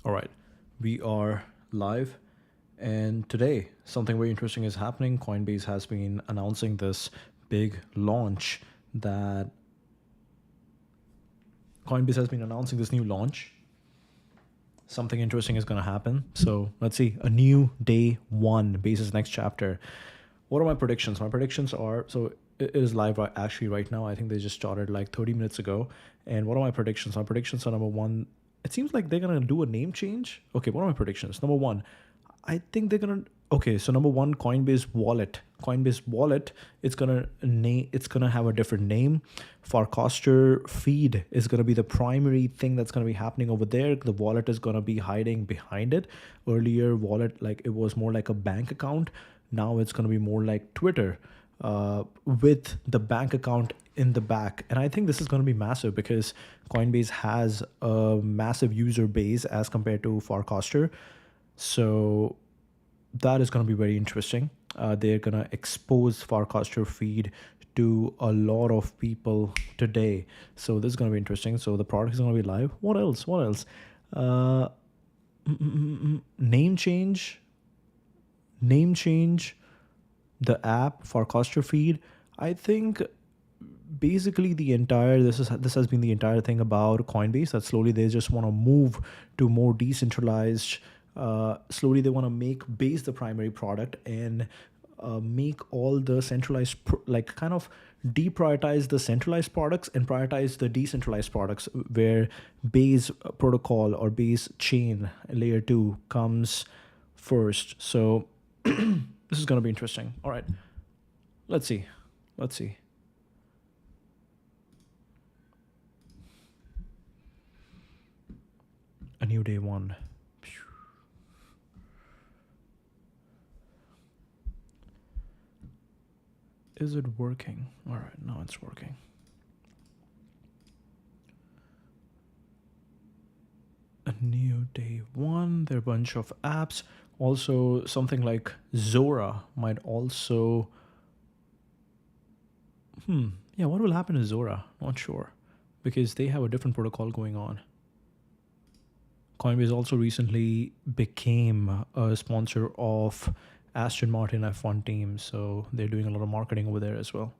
All right, we are live, and today something very interesting is happening. Coinbase has been announcing this big launch that Coinbase has been announcing this new launch. Something interesting is going to happen. So let's see. A new day one basis next chapter. What are my predictions? My predictions are so it is live actually right now. I think they just started like 30 minutes ago. And what are my predictions? My predictions are number one. It seems like they're gonna do a name change. Okay, what are my predictions? Number one, I think they're gonna. Okay, so number one, Coinbase Wallet. Coinbase Wallet. It's gonna have a different name. Farcaster feed is gonna be the primary thing that's gonna be happening over there. The wallet is gonna be hiding behind it. Earlier, wallet like it was more like a bank account. Now it's gonna be more like Twitter, with the bank account in the back. And I think this is going to be massive because Coinbase has a massive user base as compared to Farcaster. So that is going to be very interesting. They're going to expose Farcaster feed to a lot of people today. So this is going to be interesting. So the product is going to be live. What else? What else? Uh, name change. Name change. The app Farcaster feed. I think basically this has been the entire thing about Coinbase, that slowly they just want to move to more decentralized. Slowly they want to make base the primary product and make all the centralized like kind of deprioritize the centralized products and prioritize the decentralized products, where base protocol or base chain layer 2 comes first. So this is going to be interesting. All right, let's see. Let's see. A new day one. Is it working? All right, now it's working. A new day one. There are a bunch of apps. Also, something like Zora might also. Yeah, what will happen to Zora? Not sure. Because they have a different protocol going on. Coinbase also recently became a sponsor of Aston Martin F1 team, so they're doing a lot of marketing over there as well.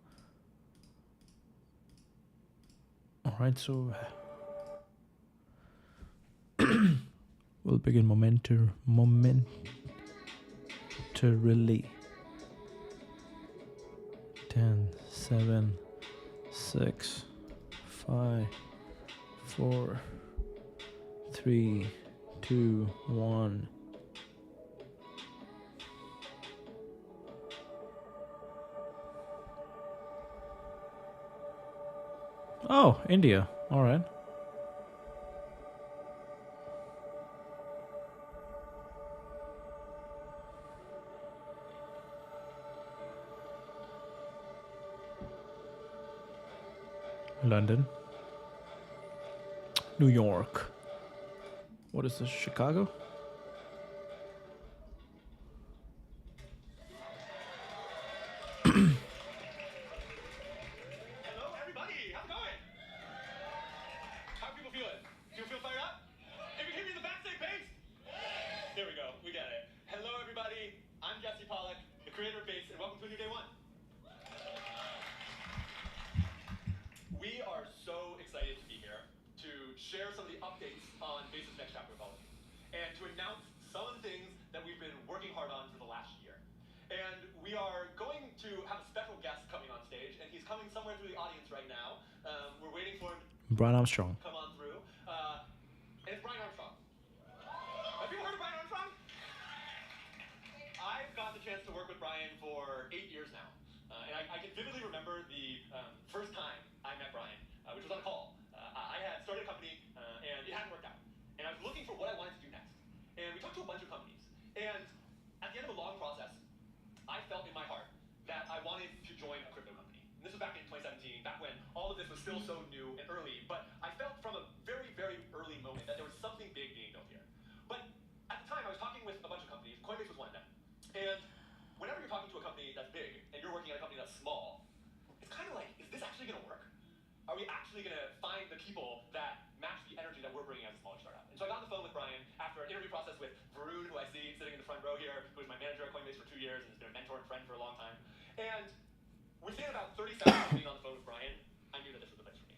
All right, so we'll begin momentarily. 10, 7, 6, 5, 4, 3, 2, 1. Oh, India. All right. London. New York. What is this? Chicago? Hello, everybody. How's it going? How are people feeling? Do you feel fired up? If you hear me in the back, say bass. There we go. We get it. Hello, everybody. I'm Jesse Pollock, the creator of Bass, and welcome to a new day one. We are so excited to be here to share some of the updates on Bass's next chapter of all of you, and to announce some of the things that we've been working hard on for the last year. And we are going to have a special guest coming on stage, and he's coming somewhere through the audience right now. We're waiting for him Brian Armstrong. to come on through. And it's Brian Armstrong. Have you heard of Brian Armstrong? I've got the chance to work with Brian for 8 years now. And I can vividly remember the first time I met Brian, which was on a call. I had started a company, and it hadn't worked out. And I was looking for what I wanted to do next. And we talked to a bunch of companies. And at the end of a long process, I felt in my heart that I wanted to join a crypto company. And this was back in 2017, back when all of this was still so new and early. But I felt from a very, very early moment that there was something big being built here. But at the time, I was talking with a bunch of companies. Coinbase was one of them. And whenever you're talking to a company that's big and you're working at a company that's small, it's kind of like, is this actually going to work? Are we actually going to find the people that match the energy that we're bringing as a smaller startup? And so I got on the phone with Brian after within about 30 seconds of being on the phone with Brian, I knew that this was the place for me.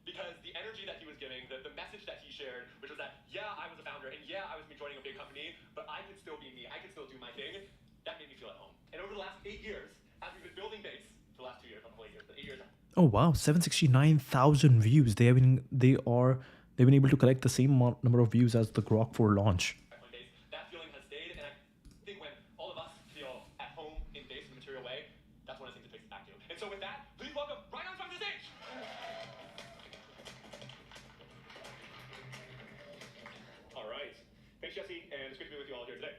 Because the energy that he was giving, the message that he shared, which was that, yeah, I was a founder, and yeah, I was joining a big company, but I could still be me, I could still do my thing, that made me feel at home. And over the last 8 years, as we've been building base, for the last 2 years, not the whole 8 years, but 8 years now. Oh wow, 769,000 views. They've been able to collect the same number of views as the Grok 4 launch. Base, that feeling has stayed, and I think when all of us feel at home in base in a material way, that's one of the things it takes it back to. And so with that, please welcome Brian on the stage. All right. Thanks, Jesse, and it's great to be with you all here today.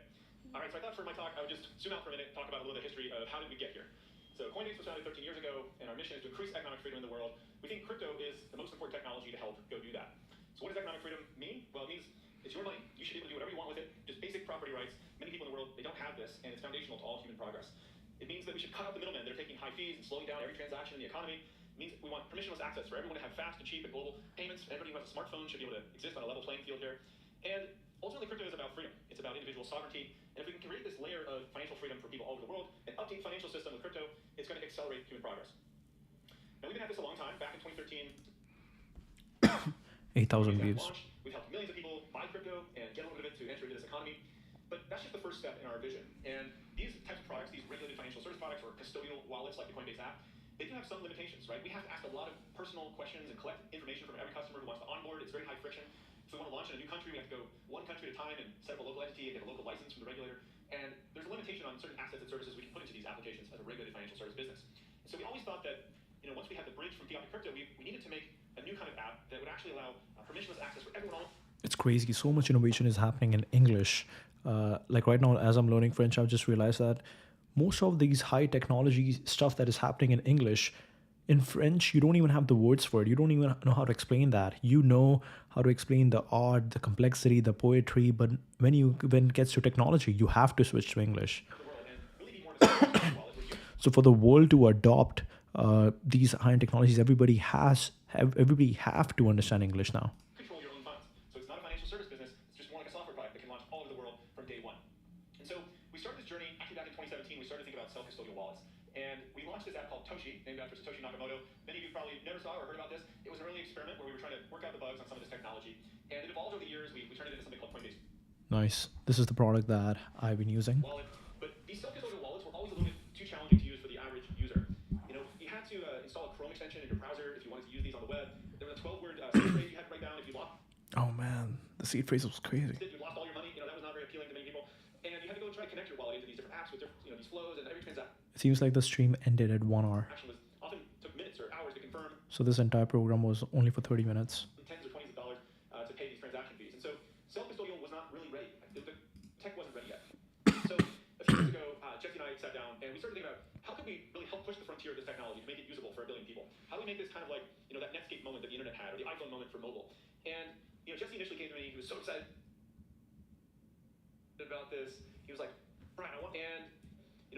All right, so I thought for my talk, I would just zoom out for a minute, talk about a little bit of history of how did we get here. So Coinbase was founded 13 years ago, and our mission is to increase economic freedom in the world. We think crypto is the most important technology to help go do that. So what does economic freedom mean? Well, it means it's your money. You should be able to do whatever you want with it. Just basic property rights. Many people in the world, they don't have this, and it's foundational to all human progress. It means that we should cut out the middlemen. They're taking high fees and slowing down every transaction in the economy. It means we want permissionless access for everyone to have fast and cheap and global payments. Everybody who has a smartphone should be able to exist on a level playing field here. And ultimately, crypto is about freedom. It's about individual sovereignty. And if we can create this layer of financial freedom for people all over the world and update financial system with crypto, it's going to accelerate human progress. Now, we've been at this a long time. Back in 2013, 8,000 views. We've helped millions of people buy crypto and get a little bit of it to enter into this economy. But that's just the first step in our vision. And these types of products, these regulated financial service products or custodial wallets like the Coinbase app, they do have some limitations, right? We have to ask a lot of personal questions and collect information from every customer who wants to onboard. It's very high friction. If we want to launch in a new country, we have to go one country at a time and set up a local entity and get a local license from the regulator. And there's a limitation on certain assets and services we can put into these applications as a regulated financial service business. And so we always thought that, once we had the bridge from fiat to crypto, we needed to make a new kind of app that would actually allow permissionless access for everyone. It's crazy. So much innovation is happening in English. Like right now, as I'm learning French, I've just realized that most of these high technology stuff that is happening in English, in French, you don't even have the words for it. You don't even know how to explain that. You know how to explain the art, the complexity, the poetry, but when it gets to technology, you have to switch to English. So for the world to adopt these high-end technologies, everybody have to understand English now. Control your own funds. So it's not a financial service business. It's just more like a software product that can launch all over the world from day one. And so we started this journey actually back in 2017. We started to think about self-custodial wallets. And we launched this app called Toshi, named after Satoshi Nakamoto. Many of you probably never saw or heard about this. It was an early experiment where we were trying to work out the bugs on some of this technology. And it evolved over the years. We turned it into something called Coinbase. Nice. This is the product that I've been using. Wallet. But these self-custodial wallets were always a little bit too challenging to use for the average user. You had to install a Chrome extension in your browser if you wanted to use these on the web. There was a 12-word seed phrase you had to write down if you lost. Oh man, the seed phrase was crazy. You lost all your money. That was not very appealing to many people. And you had to go try to connect your wallet into these different apps with different, these flows and every transaction. It seems like the stream ended at 1 hour. Was often took minutes or hours to confirm. So this entire program was only for 30 minutes. Tens or twenties of dollars to pay these transaction fees. And so self-custodial was not really ready. The tech wasn't ready yet. So a few years ago, Jesse and I sat down and we started thinking about how could we really help push the frontier of this technology to make it usable for 1 billion people? How do we make this kind of like, that Netscape moment that the internet had or the iPhone moment for mobile? And, Jesse initially came to me, he was so excited about this. He was like, Brian, I want, and,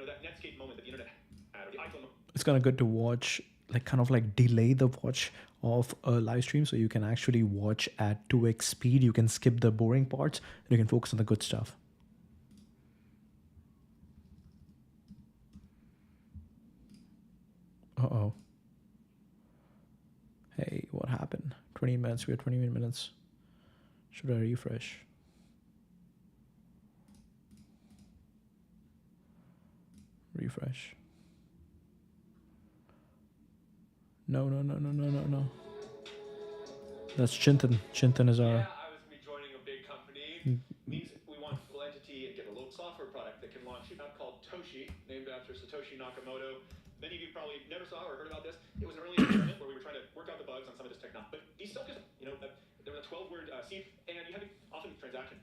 that Netscape moment that the internet had or the iPhone moment. It's kind of good to watch, kind of delay the watch of a live stream so you can actually watch at 2x speed. You can skip the boring parts and you can focus on the good stuff. Uh-oh. Hey, what happened? 20 minutes. We have 20 minutes. Should I refresh? Refresh. No. That's Chintan. Chintan is our... Yeah, I was rejoining a big company. Means we want a full entity and get a little software product that can launch an app called Toshi, named after Satoshi Nakamoto. Many of you probably never saw or heard about this. It was an early experiment where we were trying to work out the bugs on some of this technology. But these still just, there was a 12-word seed, and you had to often transaction.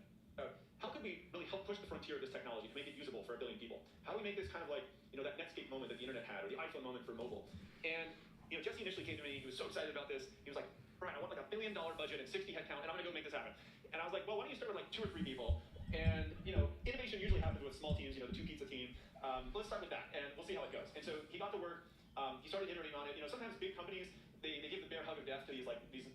How could we really help push the frontier of this technology to make it usable for 1 billion people? How do we make this kind of like, that Netscape moment that the internet had or the iPhone moment for mobile? And, Jesse initially came to me. He was so excited about this. He was like, Brian, I want like $1 billion budget and 60 headcount, and I'm going to go make this happen. And I was like, well, why don't you start with like 2 or 3 people? And, innovation usually happens with small teams, the 2 pizza team. Let's start with that, and we'll see how it goes. And so he got to work. He started iterating on it. Sometimes big companies, they give the bear hug of death to these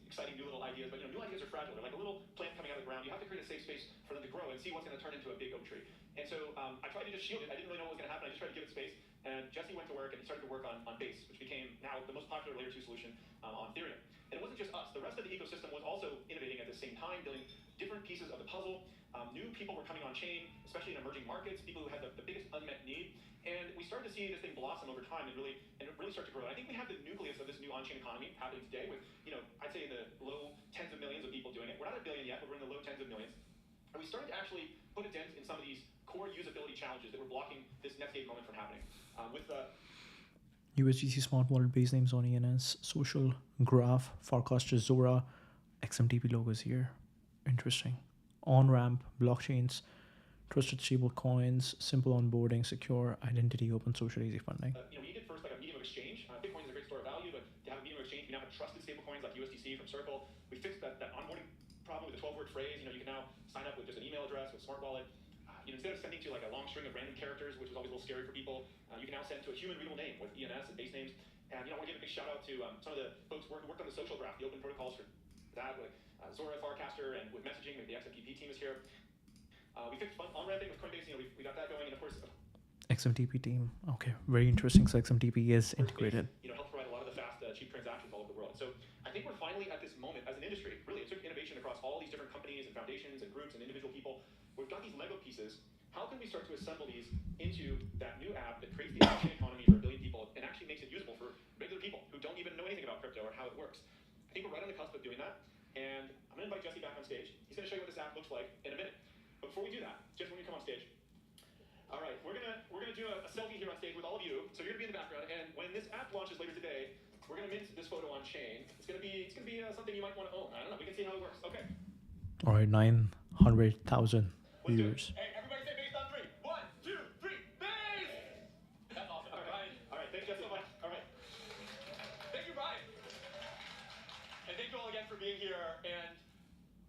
exciting new little ideas, but new ideas are fragile. They're like a little plant coming out of the ground. You have to create a safe space for them to grow and see what's going to turn into a big oak tree. And so I tried to just shield it. I didn't really know what was going to happen. I just tried to give it space. And Jesse went to work and he started to work on Base, which became now the most popular layer 2 solution on Ethereum. And it wasn't just us. The rest of the ecosystem was also innovating at the same time, building different pieces of the puzzle. New people were coming on chain, especially in emerging markets, people who had the biggest unmet need. And we started to see this thing blossom over time and really start to grow. And I think we have the nucleus of this new on-chain economy happening today with, I'd say in the low tens of millions of people doing it. We're not a billion yet, but we're in the low tens of millions. And we started to actually put a dent in some of these core usability challenges that were blocking this Netscape moment from happening. With USDC Smart Wallet base names on ENS, Social, Graph, Farcaster, Zora, XMTP logos here. Interesting. On-ramp, blockchains, trusted stable coins, simple onboarding, secure identity, open social, easy funding. We did first like a medium of exchange. Bitcoin is a great store of value, but to have a medium of exchange, we now have trusted stable coins like USDC from Circle. We fixed that onboarding problem with a 12-word phrase. You can now sign up with just an email address with Smart Wallet. Instead of sending to like a long string of random characters, which was always a little scary for people, you can now send to a human readable name with ENS and base names. And I want to give a big shout out to some of the folks who worked on the social graph, the open protocols for that, with Zora, Farcaster, and with messaging, the XMPP team is here. We fixed on-ramping with Coinbase, we got that going, and of course... XMTP team, okay, very interesting. So XMTP is integrated. Helps provide a lot of the fast, cheap transactions all over the world. So I think we're finally at this moment as an industry. Really, it took innovation across all these different companies and foundations and groups and individual people. We've got these Lego pieces. How can we start to assemble these into that new app that creates the blockchain economy for a billion people and actually makes it usable for regular people who don't even know anything about crypto or how it works? I think we're right on the cusp of doing that. And I'm going to invite Jesse back on stage. He's going to show you what this app looks like in a minute. But before we do that, just when you come on stage, all right, we're gonna do a selfie here on stage with all of you. So you're gonna be in the background, and when this app launches later today, we're gonna mint this photo on chain. It's gonna be something you might want to own. I don't know. We can see how it works. Okay. All right, 900,000 viewers. Hey, everybody say base on 3. 1, 2, 3, base! That's awesome. All right. All right. Thanks, Jeff, so much. All right. Thank you, Brian. And thank you all again for being here. And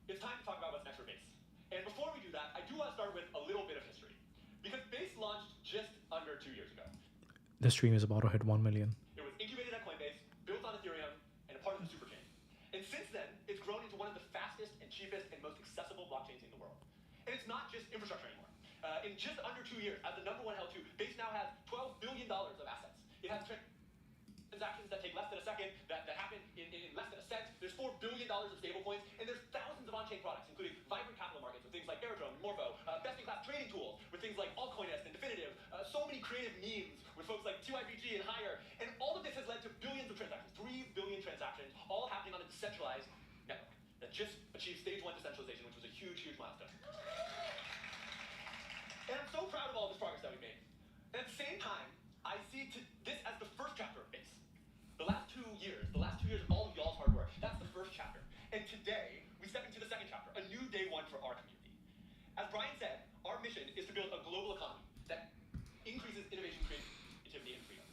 it's time to talk about what's next for Base. And before we do that, I do want to start with a little bit of history. Because Base launched just under 2 years ago. The stream is about to hit 1 million. It was incubated at Coinbase, built on Ethereum, and a part of the superchain. And since then, it's grown into one of the fastest and cheapest and most accessible blockchains in the world. And it's not just infrastructure anymore. In just under 2 years, as the #1 L2, Base now has $12 billion of assets. It has transactions that take less than a second, that happen in less than a cent. There's $4 billion of stablecoins, and there's thousands of on-chain products, including vibrant capital markets with things like Aerodrome, Morpho, best-in-class trading tools with things like Altcoinist and Definitive, so many creative memes with folks like 2IBG and higher, and all of this has led to billions of transactions, 3 billion transactions, all happening on a decentralized network that just achieved stage 1 decentralization, which was a huge, huge milestone. And I'm so proud of all this progress that we've made. And at the same time, I see this as the first chapter of Base. The last 2 years of all of y'all's hard work, that's the first chapter. And today, we step into the second chapter, a new day 1 for our community. As Brian said, our mission is to build a global economy that increases innovation, creativity, and freedom.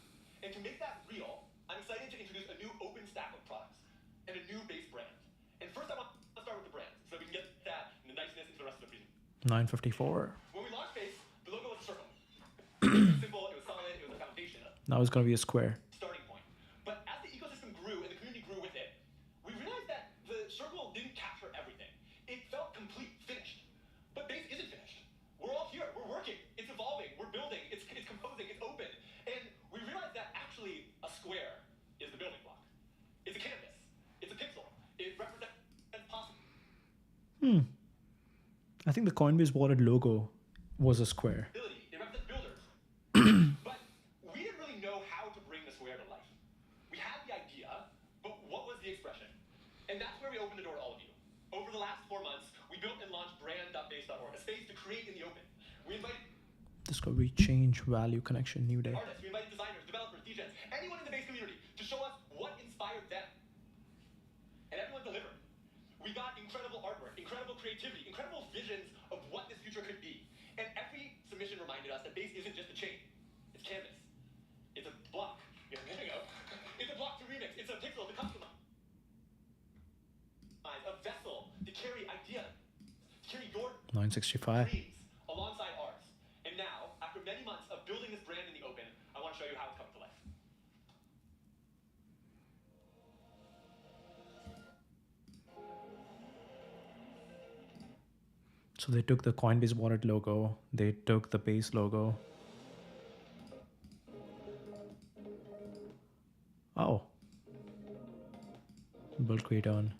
And to make that real, I'm excited to introduce a new open stack of products and a new Base brand. And first, I want to start with the brand, so we can get that and the niceness into the rest of the presentation. 954. When we launched Base, the logo was a circle. It was simple, it was solid, it was a foundation. Now it's going to be a square. Starting point. But as the ecosystem grew and the community grew with it, we realized that the circle didn't capture everything. It felt complete, finished. But Base isn't finished. We're all here, we're working, it's evolving, we're building, it's composing, it's open. And we realized that actually a square is the building block. It's a canvas, it's a pixel, it represents possible. I think the Coinbase wallet logo was a square. It represents builders. But we didn't really know how to bring the square to life. We had the idea, but what was the expression? And that's where we opened the door to all of you. Over the last 4 months, we built and launched brand.base.org, a space to create in the open. We invited Discovery, change, value, connection, new day. artists, we invited designers, developers, DJs, anyone in the Base community to show us what inspired them. And everyone delivered. We got incredible artwork, incredible creativity, incredible visions of what this future could be. And every submission reminded us that Base isn't just a chain. It's canvas. It's a block. Yeah, there you go. It's a block to remix. It's a pixel to customize. A vessel to carry ideas, to carry your 965. dreams alongside ours. And now, after many months of building this brand in the open, I want to show you how it's coming to life. So they took the Coinbase wallet logo, they took the Base logo, great earn.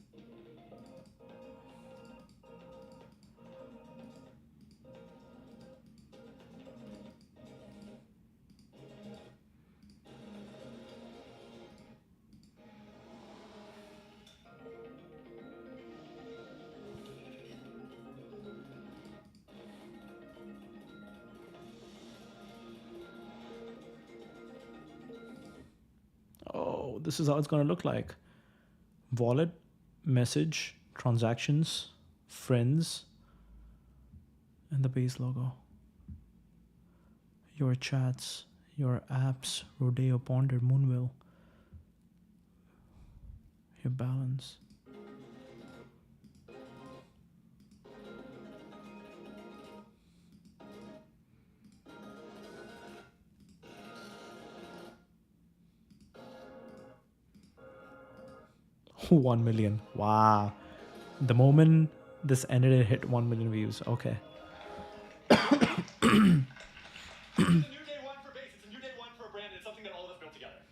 Oh, this is how it's going to look like. Wallet, message, transactions, friends, and the base logo. Your chats, your apps, Rodeo, Ponder, Moonville, your balance. $1 million. Wow. The moment this ended, it hit 1 million views. Okay. It's a new day one for Base. It's a new day one for a brand, and it's something that all of us built together.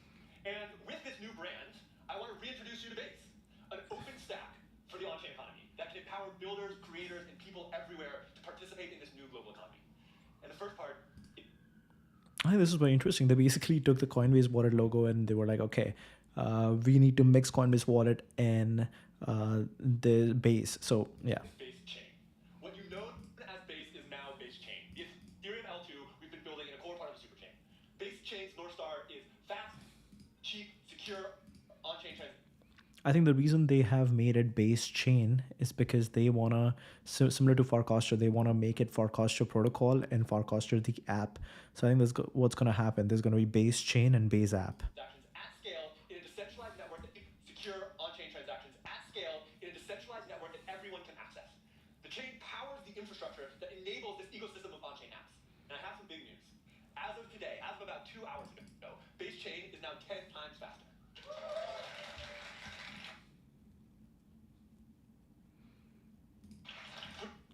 And with this new brand, I want to reintroduce you to Base, an open stack for the on-chain economy that can empower builders, creators, and people everywhere to participate in this new global economy. And the first part. I think this is very interesting. They basically took the Coinbase wallet logo and they were like, okay, we need to mix Coinbase wallet and the Base. So yeah. Base chain. What you know as Base is now Base chain. The Ethereum L2 we've been building in a core part of the superchain. Base chain's North Star is fast, cheap, secure on-chain transactions. I think the reason they have made it base chain is because they want to, similar to Farcaster, they want to make it Farcaster protocol and Farcaster the app. So I think that's what's going to happen. There's going to be base chain and base app. Transactions at scale in a decentralized network that secure on-chain transactions at scale in a decentralized network that everyone can access. The chain powers the infrastructure that enables this ecosystem of on-chain apps. And I have some big news. As of today, as of about 2 hours ago, base chain is now 10 times faster.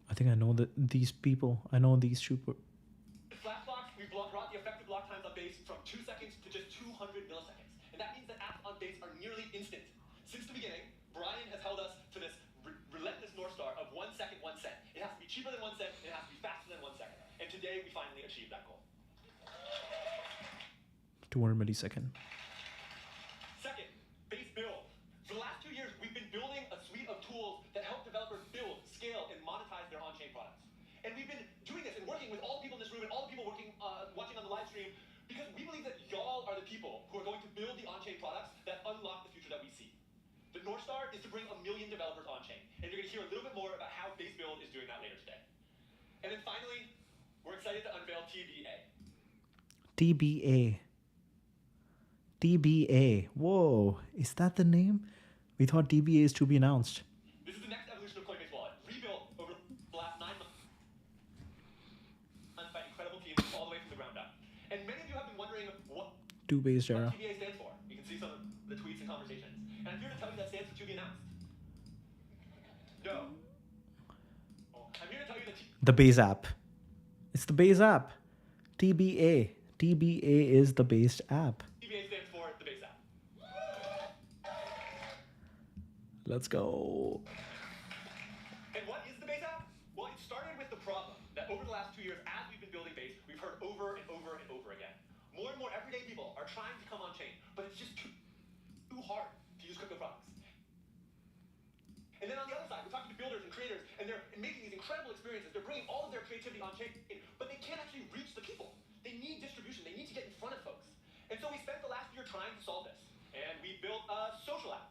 I think I know these people. I know these super. Flash blocks, we brought the effective block times on Base from 2 seconds to just 200 milliseconds. And that means that apps on Base are nearly instant. Since the beginning, Brian has held us to this relentless North Star of 1 second, 1 cent. It has to be cheaper than 1 cent, and it has to be faster than 1 second. And today, we finally achieved that goal. 200 millisecond. Second, Base build. For the last 2 years, we've been building a suite of tools that help developers build, scale, and monetize their on-chain products. And we've been doing this and working with all the people in this room and all the people watching on the live stream because we believe that y'all are the people who are going to build the on-chain products that unlock the future that we see. The North Star is to bring 1 million developers on-chain. And you're going to hear a little bit more about how Base Build is doing that later today. And then finally, we're excited to unveil TBA. TBA. TBA. Whoa. Is that the name? We thought TBA is to be announced. This is the next evolution of Coinbase Wallet, rebuilt over the last 9 months by incredible teams all the way from the ground up. And many of you have been wondering what Two-based era. TBA stands for. You can see some of the tweets and conversations. And I'm here to tell you that stands for to be announced. No. I'm here to tell you that The Base app. It's the Base app. TBA. TBA is the Base app. TBA stands for the Base app. Let's go. And what is the Base app? Well, it started with the problem that over the last 2 years, as we've been building Base, we've heard over and over and over again. More and more everyday people are trying to come on chain, but it's just too hard to use crypto products. And then on the other side, we're talking to builders and creators, and they're making these incredible experiences. They're bringing all of their creativity on chain, but they can't actually reach the people. They need distribution. They need to get in front of folks. And so we spent the last year trying to solve this. And we built a social app.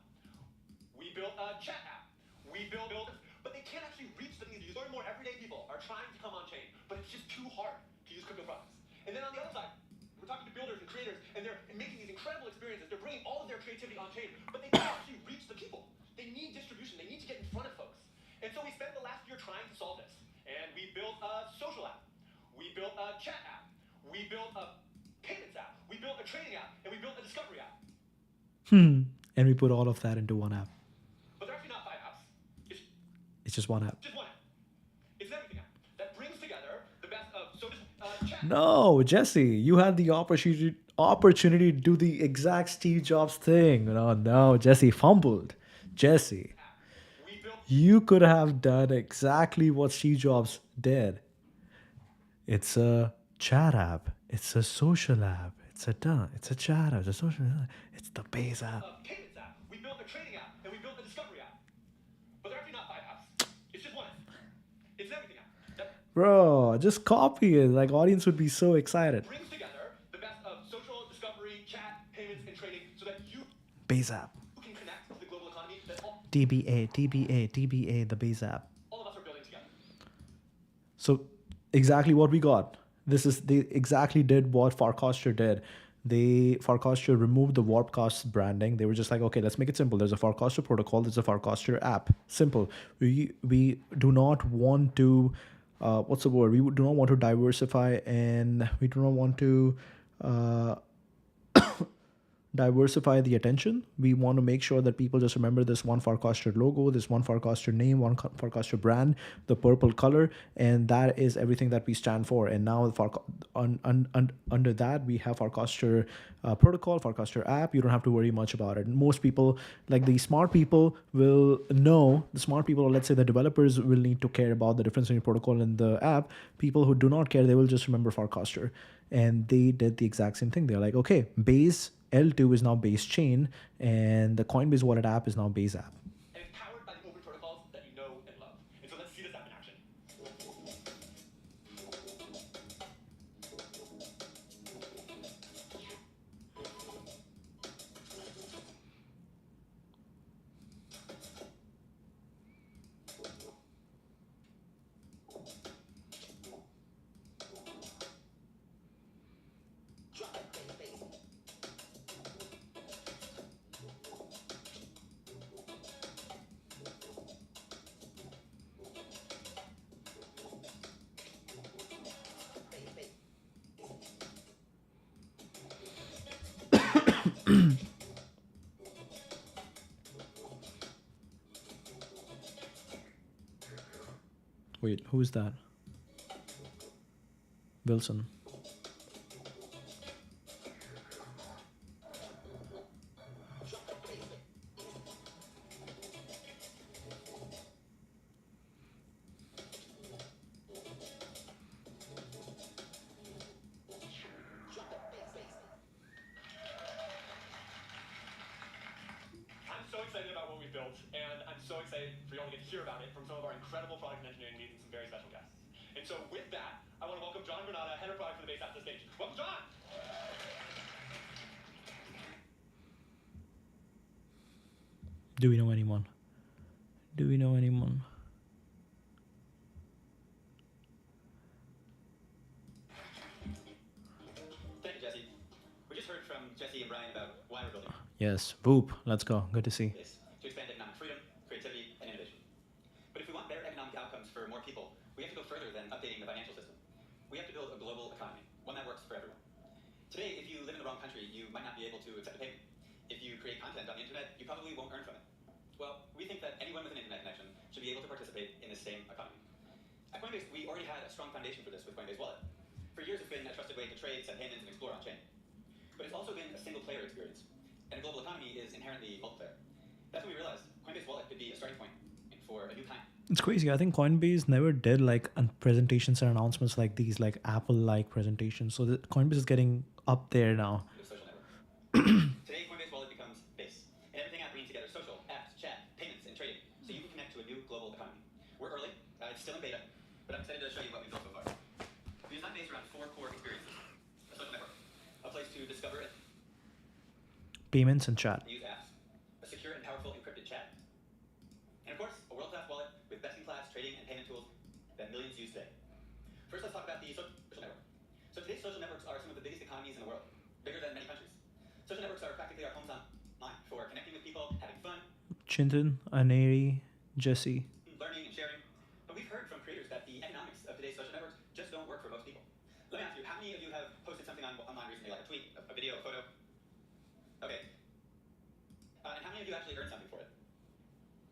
We built a chat app. We built, but they can't actually reach the needs. More and more everyday people are trying to come on chain, but it's just too hard to use crypto products. And then on the other side, we're talking to builders and creators, and they're making these incredible experiences. They're bringing all of their creativity on chain, but they can't actually reach the people. They need distribution. They need to get in front of folks. And so we spent the last year trying to solve this. And we built a social app. We built a chat app. We built a payments app. We built a trading app. And we built a discovery app. And we put all of that into one app. But they're actually not 5 apps. It's just one app. Just one app. It's an everything app that brings together the best of social chat. No, Jesse, you had the opportunity to do the exact Steve Jobs thing. No, Jesse fumbled. Jesse, app. We built you could have done exactly what Steve Jobs did. It's a chat app. It's a social app. It's a chat app. It's a social app. It's the base app. a payments app. We built a trading app, and we built a discovery app. But they're actually not 5 apps. It's just one app. It's an everything app that Bro, just copy it. Like audience would be so excited. brings together the best of social, discovery, chat, payments, and trading so that you Base app. can connect to the global economy that DBA, the base app. all of us are building together. So exactly what we got. They exactly did what Farcaster did. Farcaster removed the Warpcast branding. They were just like, okay, let's make it simple. There's a Farcaster protocol. There's a Farcaster app. Simple. We do not want to, what's the word? We do not want to diversify, and we do not want to uh, diversify the attention. We want to make sure that people just remember this one Farcaster logo, this one Farcaster name, one Farcaster brand, the purple color, and that is everything that we stand for. And now under that, we have Farcaster protocol, Farcaster app. You don't have to worry much about it. Most people, like the smart people, will know. The smart people, or let's say the developers, will need to care about the difference between protocol and the app. People who do not care, they will just remember Farcaster. And they did the exact same thing. They're like, okay, base L2 is now base chain, and the Coinbase wallet app is now base app. And it's powered by the open protocols that you know and love. And so let's see this app in action. Wait, who's that? Wilson. I'm so excited about what we built, and I'm so excited for y'all to get to hear about it from some of our incredible product and engineering leads and some very special guests. And so with that, I want to welcome John Granada, head of product for the base app, to the stage. Welcome, John! Do we know anyone? Do we know anyone? Thank you, Jesse. We just heard from Jesse and Brian about why we're building Yes. Boop. Let's go. Good to see. this to expand economic freedom, creativity, and innovation. But if we want better economic outcomes for more people, we have to go further than updating the financial system. We have to build a global economy, one that works for everyone. Today, if you live in the wrong country, you might not be able to accept a payment. If you create content on the internet, you probably won't earn from it. Well, we think that anyone with an internet connection should be able to participate in the same economy. At Coinbase, we already had a strong foundation for this with Coinbase Wallet. For years, it's been a trusted way to trade, send payments, and explore on-chain. But it's also been a single-player experience, and a global economy is inherently multiplayer. That's when we realized Coinbase Wallet could be a starting point for a new kind. It's crazy. I think Coinbase never did like presentations and announcements like these, like Apple-like presentations. So Coinbase is getting up there now. With social network. Today, Coinbase Wallet becomes Base, an everything app bringing together social, apps, chat, payments, and trading, so you can connect to a new global economy. We're early, it's still in beta, but I'm excited to show you what we've built so far. We designed Base around 4 core experiences: a social network, a place to discover it, Payments and chat. use apps, a secure and powerful encrypted chat, and of course, a world-class wallet with best-in-class trading and payment tools that millions use today. First, let's talk about the social network. So today's social networks are some of the biggest economies in the world, bigger than many countries. Social networks are practically our homes online for connecting with people, having fun, Chintan, Aneri, Jesse. learning, and sharing. But we've heard from creators that the economics of today's social networks just don't work for most people. Let me ask you, how many of you have posted something online recently, like a tweet, a video, a photo? Okay. And how many of you actually earned something for it?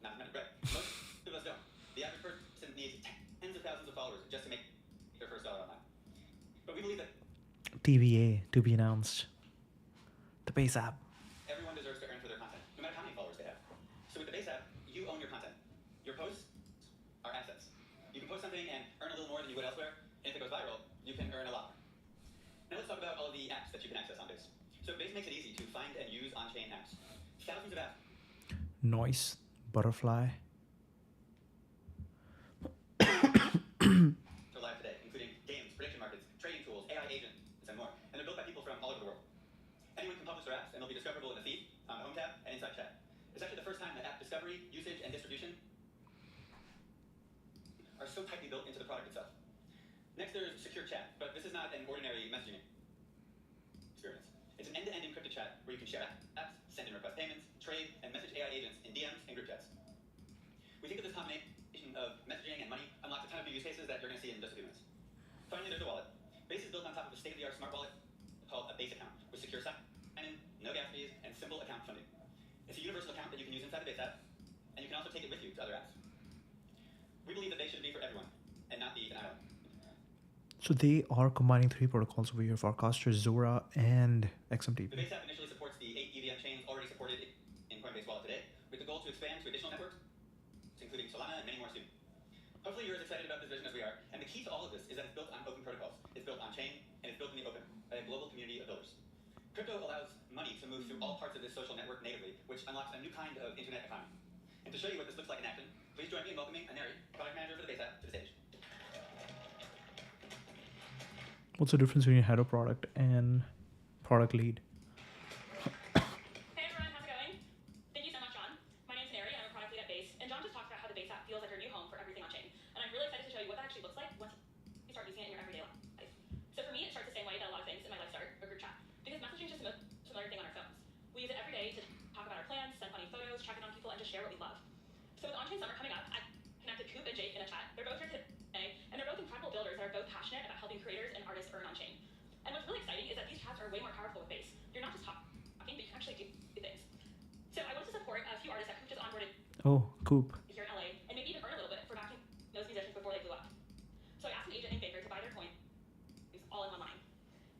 Not many, right? Most of us don't. The average person needs tens of thousands of followers just to make their first dollar online. But we believe that TVA to be announced. The base app. everyone deserves to earn for their content, no matter how many followers they have. So with the Base app, more than you would elsewhere, and if it goes viral, you can earn a lot more. Now let's talk about all of the apps that you can access on Base. So Base makes it easy to find and use on-chain apps. Thousands of apps Noise, butterfly. are live today, including games, prediction markets, trading tools, AI agents, and more. And they're built by people from all over the world. Anyone can publish their apps, and they'll be discoverable in the feed, on the home tab, and inside chat. It's actually the first time that app discovery, usage, and distribution are so tightly built into the product itself. Next, there's secure chat, but this is not an ordinary messaging experience. It's an end-to-end encrypted chat where you can share apps, send and request payments, trade, and message AI agents in DMs and group chats. We think that this combination of messaging and money unlocks a ton of new use cases that you're going to see in just a few minutes. Finally, there's the wallet. Base is built on top of a state-of-the-art smart wallet called a Base account with secure sign-in, no gas fees, and simple account funding. It's a universal account that you can use inside the Base app, and you can also take it with you to other apps. We believe that Base should be for everyone, and not the island. So they are combining three protocols over here: Farcaster, Zora, and XMT. The Base app initially supports the 8 EVM chains already supported in Coinbase Wallet today, with the goal to expand to additional networks, including Solana and many more soon. Hopefully you're as excited about this vision as we are, and the key to all of this is that it's built on open protocols. It's built on chain, and it's built in the open by a global community of builders. Crypto allows money to move through all parts of this social network natively, which unlocks a new kind of internet economy. And to show you what this looks like in action, please join me in welcoming Aneri, product manager for the Base app, to the stage. What's the difference between head of product and product lead? Hey everyone, how's it going? Thank you so much, John. My name's Neri, I'm a product lead at Base, and John just talked about how the Base app feels like your new home for everything on chain. And I'm really excited to show you what that actually looks like once you start using it in your everyday life. So for me, it starts the same way that a lot of things in my life start, a group chat. Because messaging is just the most familiar thing on our phones. We use it every day to talk about our plans, send funny photos, check in on people, and just share what we love. So with on-chain summer coming up, I connected Coop and Jake in a chat. They're both here today, and they're both incredible builders that are both passionate about helping creators and artists earn on-chain. And what's really exciting is that these chats are way more powerful with Base. You're not just talking, but you can actually do things. So I wanted to support a few artists that Coop just onboarded Oh, Coop. here in LA, and maybe even earn a little bit for backing those musicians before they blew up. So I asked an agent named Baker to buy their coins all in one line.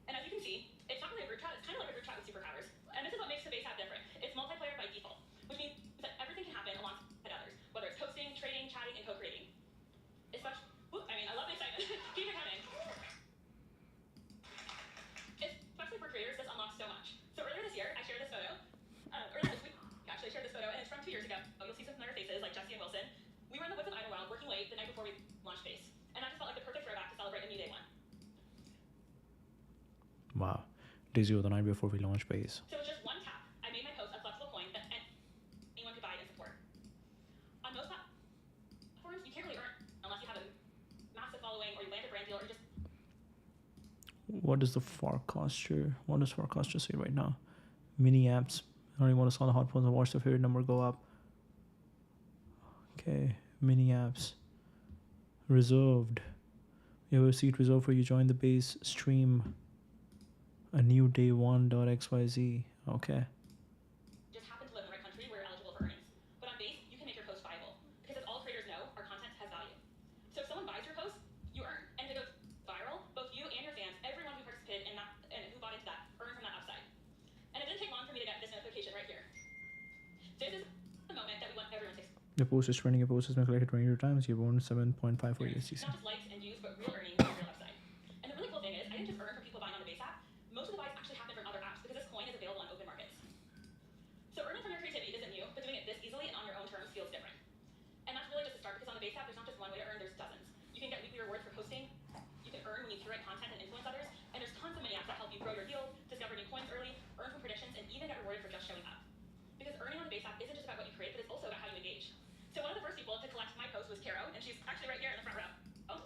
And as you can see, it's not really a group chat, it's kind of like a group chat with superpowers. And this is what makes the Base app different. It's multiplayer by default, which means that everything can happen alongside others, whether it's hosting, trading, chatting, and co-creating. I love the excitement. Keep it coming. Especially for creators, this unlocks so much. So earlier this year, I shared this photo. Earlier this week, actually, I shared this photo, and it's from 2 years ago. You'll see some familiar faces like Jesse and Wilson. We were in the woods of Idlewild working late the night before we launched Base. And I just felt like the perfect throwback to celebrate a new day one. Wow. Daisy the night before we launched Base. So with just one tap, I made my post a flexible coin that anyone could buy and support. On most platforms, you can't really earn unless you have a massive following or you land a brand deal or just... What is the Farcaster? What does Farcaster say right now? Mini apps. I only want to saw the hot ones and watch the favorite number go up. Okay, mini apps. Reserved. You have a seat reserved for you. Join the Base stream. A new day one.xyz. Okay. just happen to live in the right country where you're eligible for earnings. But on Base, you can make your post viable. Because as all creators know, our content has value. So if someone buys your post, you earn. And if it goes viral, both you and your fans, everyone who participated in that and who bought into that, earn from that upside. And it didn't take long for me to get this notification right here. This is the moment that we want everyone to experience. Your post is trending. Your post has been collected 22 times. You've won 7.54 USDC. Not just likes and views, but real earnings and real upside. And the really cool thing is, I didn't just earn from people buying on the Base app. Most of the buys actually happen from other apps because this coin is available on open markets. So earning from your creativity isn't new, but doing it this easily and on your own terms feels different. And that's really just a start because on the Base app, there's not just one way to earn, there's dozens. You can get weekly rewards for posting, you can earn when you curate content and influence others, and there's tons of mini apps that help you grow your deals, discover new coins early, earn from predictions, and even get rewarded for just showing up. Because earning on the Base app isn't just about what you create, but it's also about how you engage. So one of the first people to collect my post was Caro, and she's actually right here in the front row. Oh.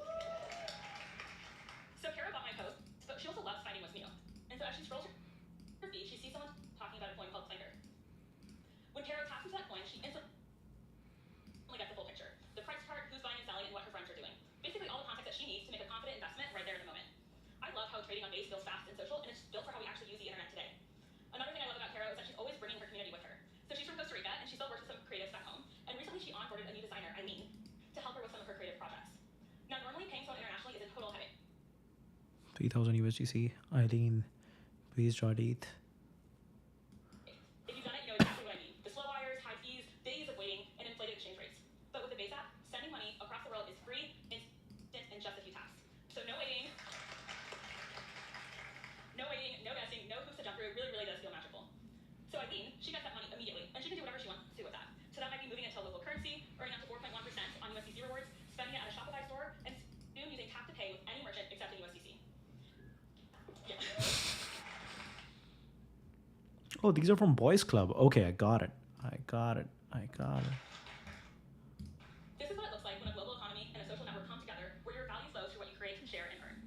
So Caro bought my post, but she also loves fighting with Mio. And so as she scrolls her feed, she sees someone talking about a coin called Planker. When Caro taps into that coin, she instantly gets the full picture. The price chart, who's buying and selling, and what her friends are doing. Basically all the context that she needs to make a confident investment right there in the moment. I love how trading on Base feels fast and social, and it's built for how we actually use the internet today. Another thing I love about Caro is that she's always bringing her community with her. So she's from Costa Rica, and she still works with some creatives back home. And recently she onboarded a new designer, Eileen, to help her with some of her creative projects. Now normally paying someone internationally is a total headache. 3,000 USDC. Eileen. Please draw date. If you've done it, you know exactly what I mean. The slow wires, high fees, days of waiting, and inflated exchange rates. But with the Base app, sending money across the world is free, instant, and just a few taps. Oh, these are from Boys Club. Okay, I got it. I got it. I got it. This is what it looks like when a global economy and a social network come together, where your value flows through what you create, can share, and earn.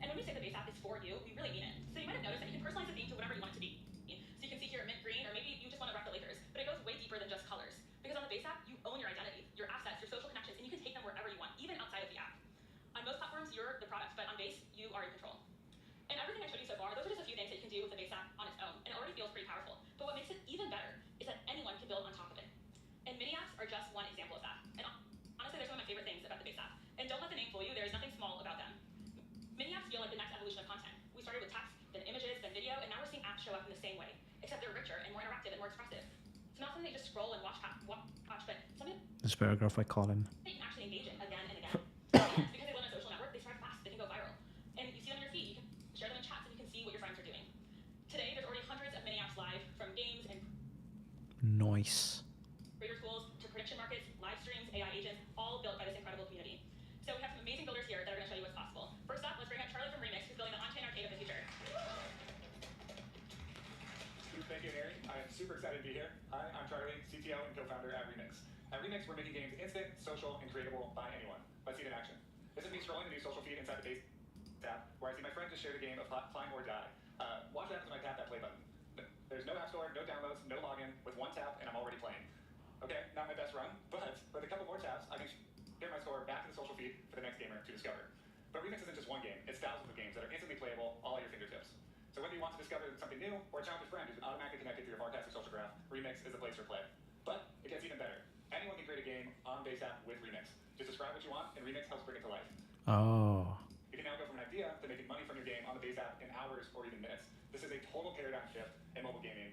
And when we say the base app is for you, we really mean it. So you might have noticed that you can personalize the theme to whatever you want it to be. So you can see here mint green, or maybe you just want to rep the Lakers, but it goes way deeper than just colors. Because on the base app, you own your identity, your assets, your social connections, and you can take them wherever you want, even outside of the app. On most platforms, you're the product, but on base, you are in control. And everything I showed you so far, those are just a few things that you can do with the base app on its own, and it already feels pretty powerful. But what makes it even better is that anyone can build on top of it. And mini apps are just one example of that. And honestly, they're some of my favorite things about the base app. And don't let the name fool you, there is nothing small about them. Mini apps feel like the next evolution of content. We started with text, then images, then video, and now we're seeing apps show up in the same way, except they're richer and more interactive and more expressive. It's not something that you just scroll and watch, but something This paragraph I call in. that you can actually engage in again and again. And because they live on a social network, they spread fast, they can go viral. And you see them on your feed, you can share them in chats, and you can see what your friends are doing. Today, there's already hundreds of mini apps live, from games and Nice. creator tools to prediction markets, live streams, AI agents, all built by this incredible community. So we have some amazing builders here that are going to show you what's possible. First up, let's bring up Charlie from Remix, who's building the on-chain arcade of the future. Thank you, Harry. I am super excited to be here. Hi, I'm Charlie, CTO and co-founder at Remix. At Remix, we're making games instant, social, and creatable by anyone. Let's see it in action. This is me scrolling the new social feed inside the base app, where I see my friend just shared a game of Climb or Die. Watch what happens when I tap that play button. There's no app store, no downloads, no login. With one tap, and I'm already playing. Okay, not my best run, but with a couple more taps, I can share my score back to the social feed for the next gamer to discover. But Remix isn't just one game, it's thousands of games that are instantly playable, all at your fingertips. So whether you want to discover something new, or challenge a friend who's automatically connected to your Farcasting social graph, Remix is the place for play. But it gets even better. Anyone can create a game on base app with Remix. Just describe what you want, and Remix helps bring it to life. Oh. You can now go from an idea to making money from your game on the base app in hours or even minutes. This is a total paradigm shift in mobile gaming.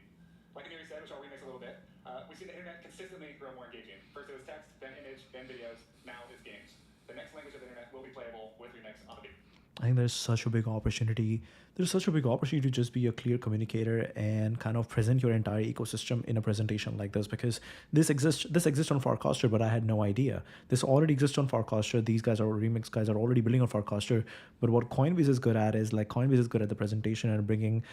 Like Amiri said, which I'll remix a little bit, we've seen the internet consistently grow more engaging. First it was text, then image, then videos, now it's games. The next language of the internet will be playable with Remix on the base. I think there's such a big opportunity. There's such a big opportunity to just be a clear communicator and kind of present your entire ecosystem in a presentation like this, because this exists on Farcaster, but I had no idea. This already exists on Farcaster. These guys are Remix guys are already building on Farcaster. But what Coinbase is good at is Coinbase is good at the presentation and bringing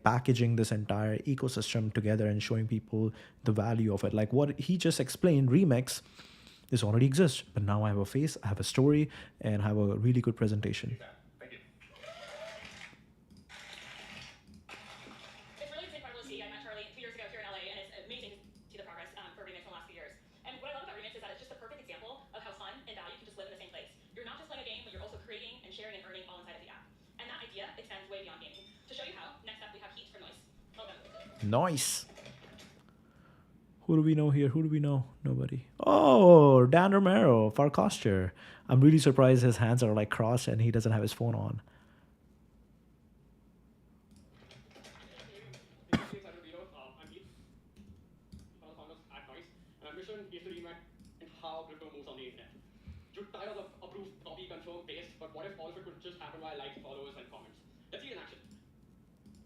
packaging this entire ecosystem together and showing people the value of it. Like what he just explained, Remix, this already exists, but now I have a face, I have a story, and I have a really good presentation. Thank you. It's really incredible to see. I met Charlie 2 years ago here in LA, and it's amazing to see the progress for Remix in the last few years. And what I love about Remix is that it's just the perfect example of how fun and value can just live in the same place. You're not just playing a game, but you're also creating and sharing and earning all inside of the app. And that idea extends way beyond gaming. To show you how, next up we have Heat from Noise. Welcome. Nice. Who do we know here? Who do we know? Nobody. Oh, Dan Romero, Farcaster. I'm really surprised his hands are crossed and he doesn't have his phone on. I'm Heath, one of the founders at Noise, and our mission is to reinvent how crypto moves on the internet. You're tired of approve, copy, confirm, paste, but what if all of it could just happen via likes, followers, and comments? Let's see it in action.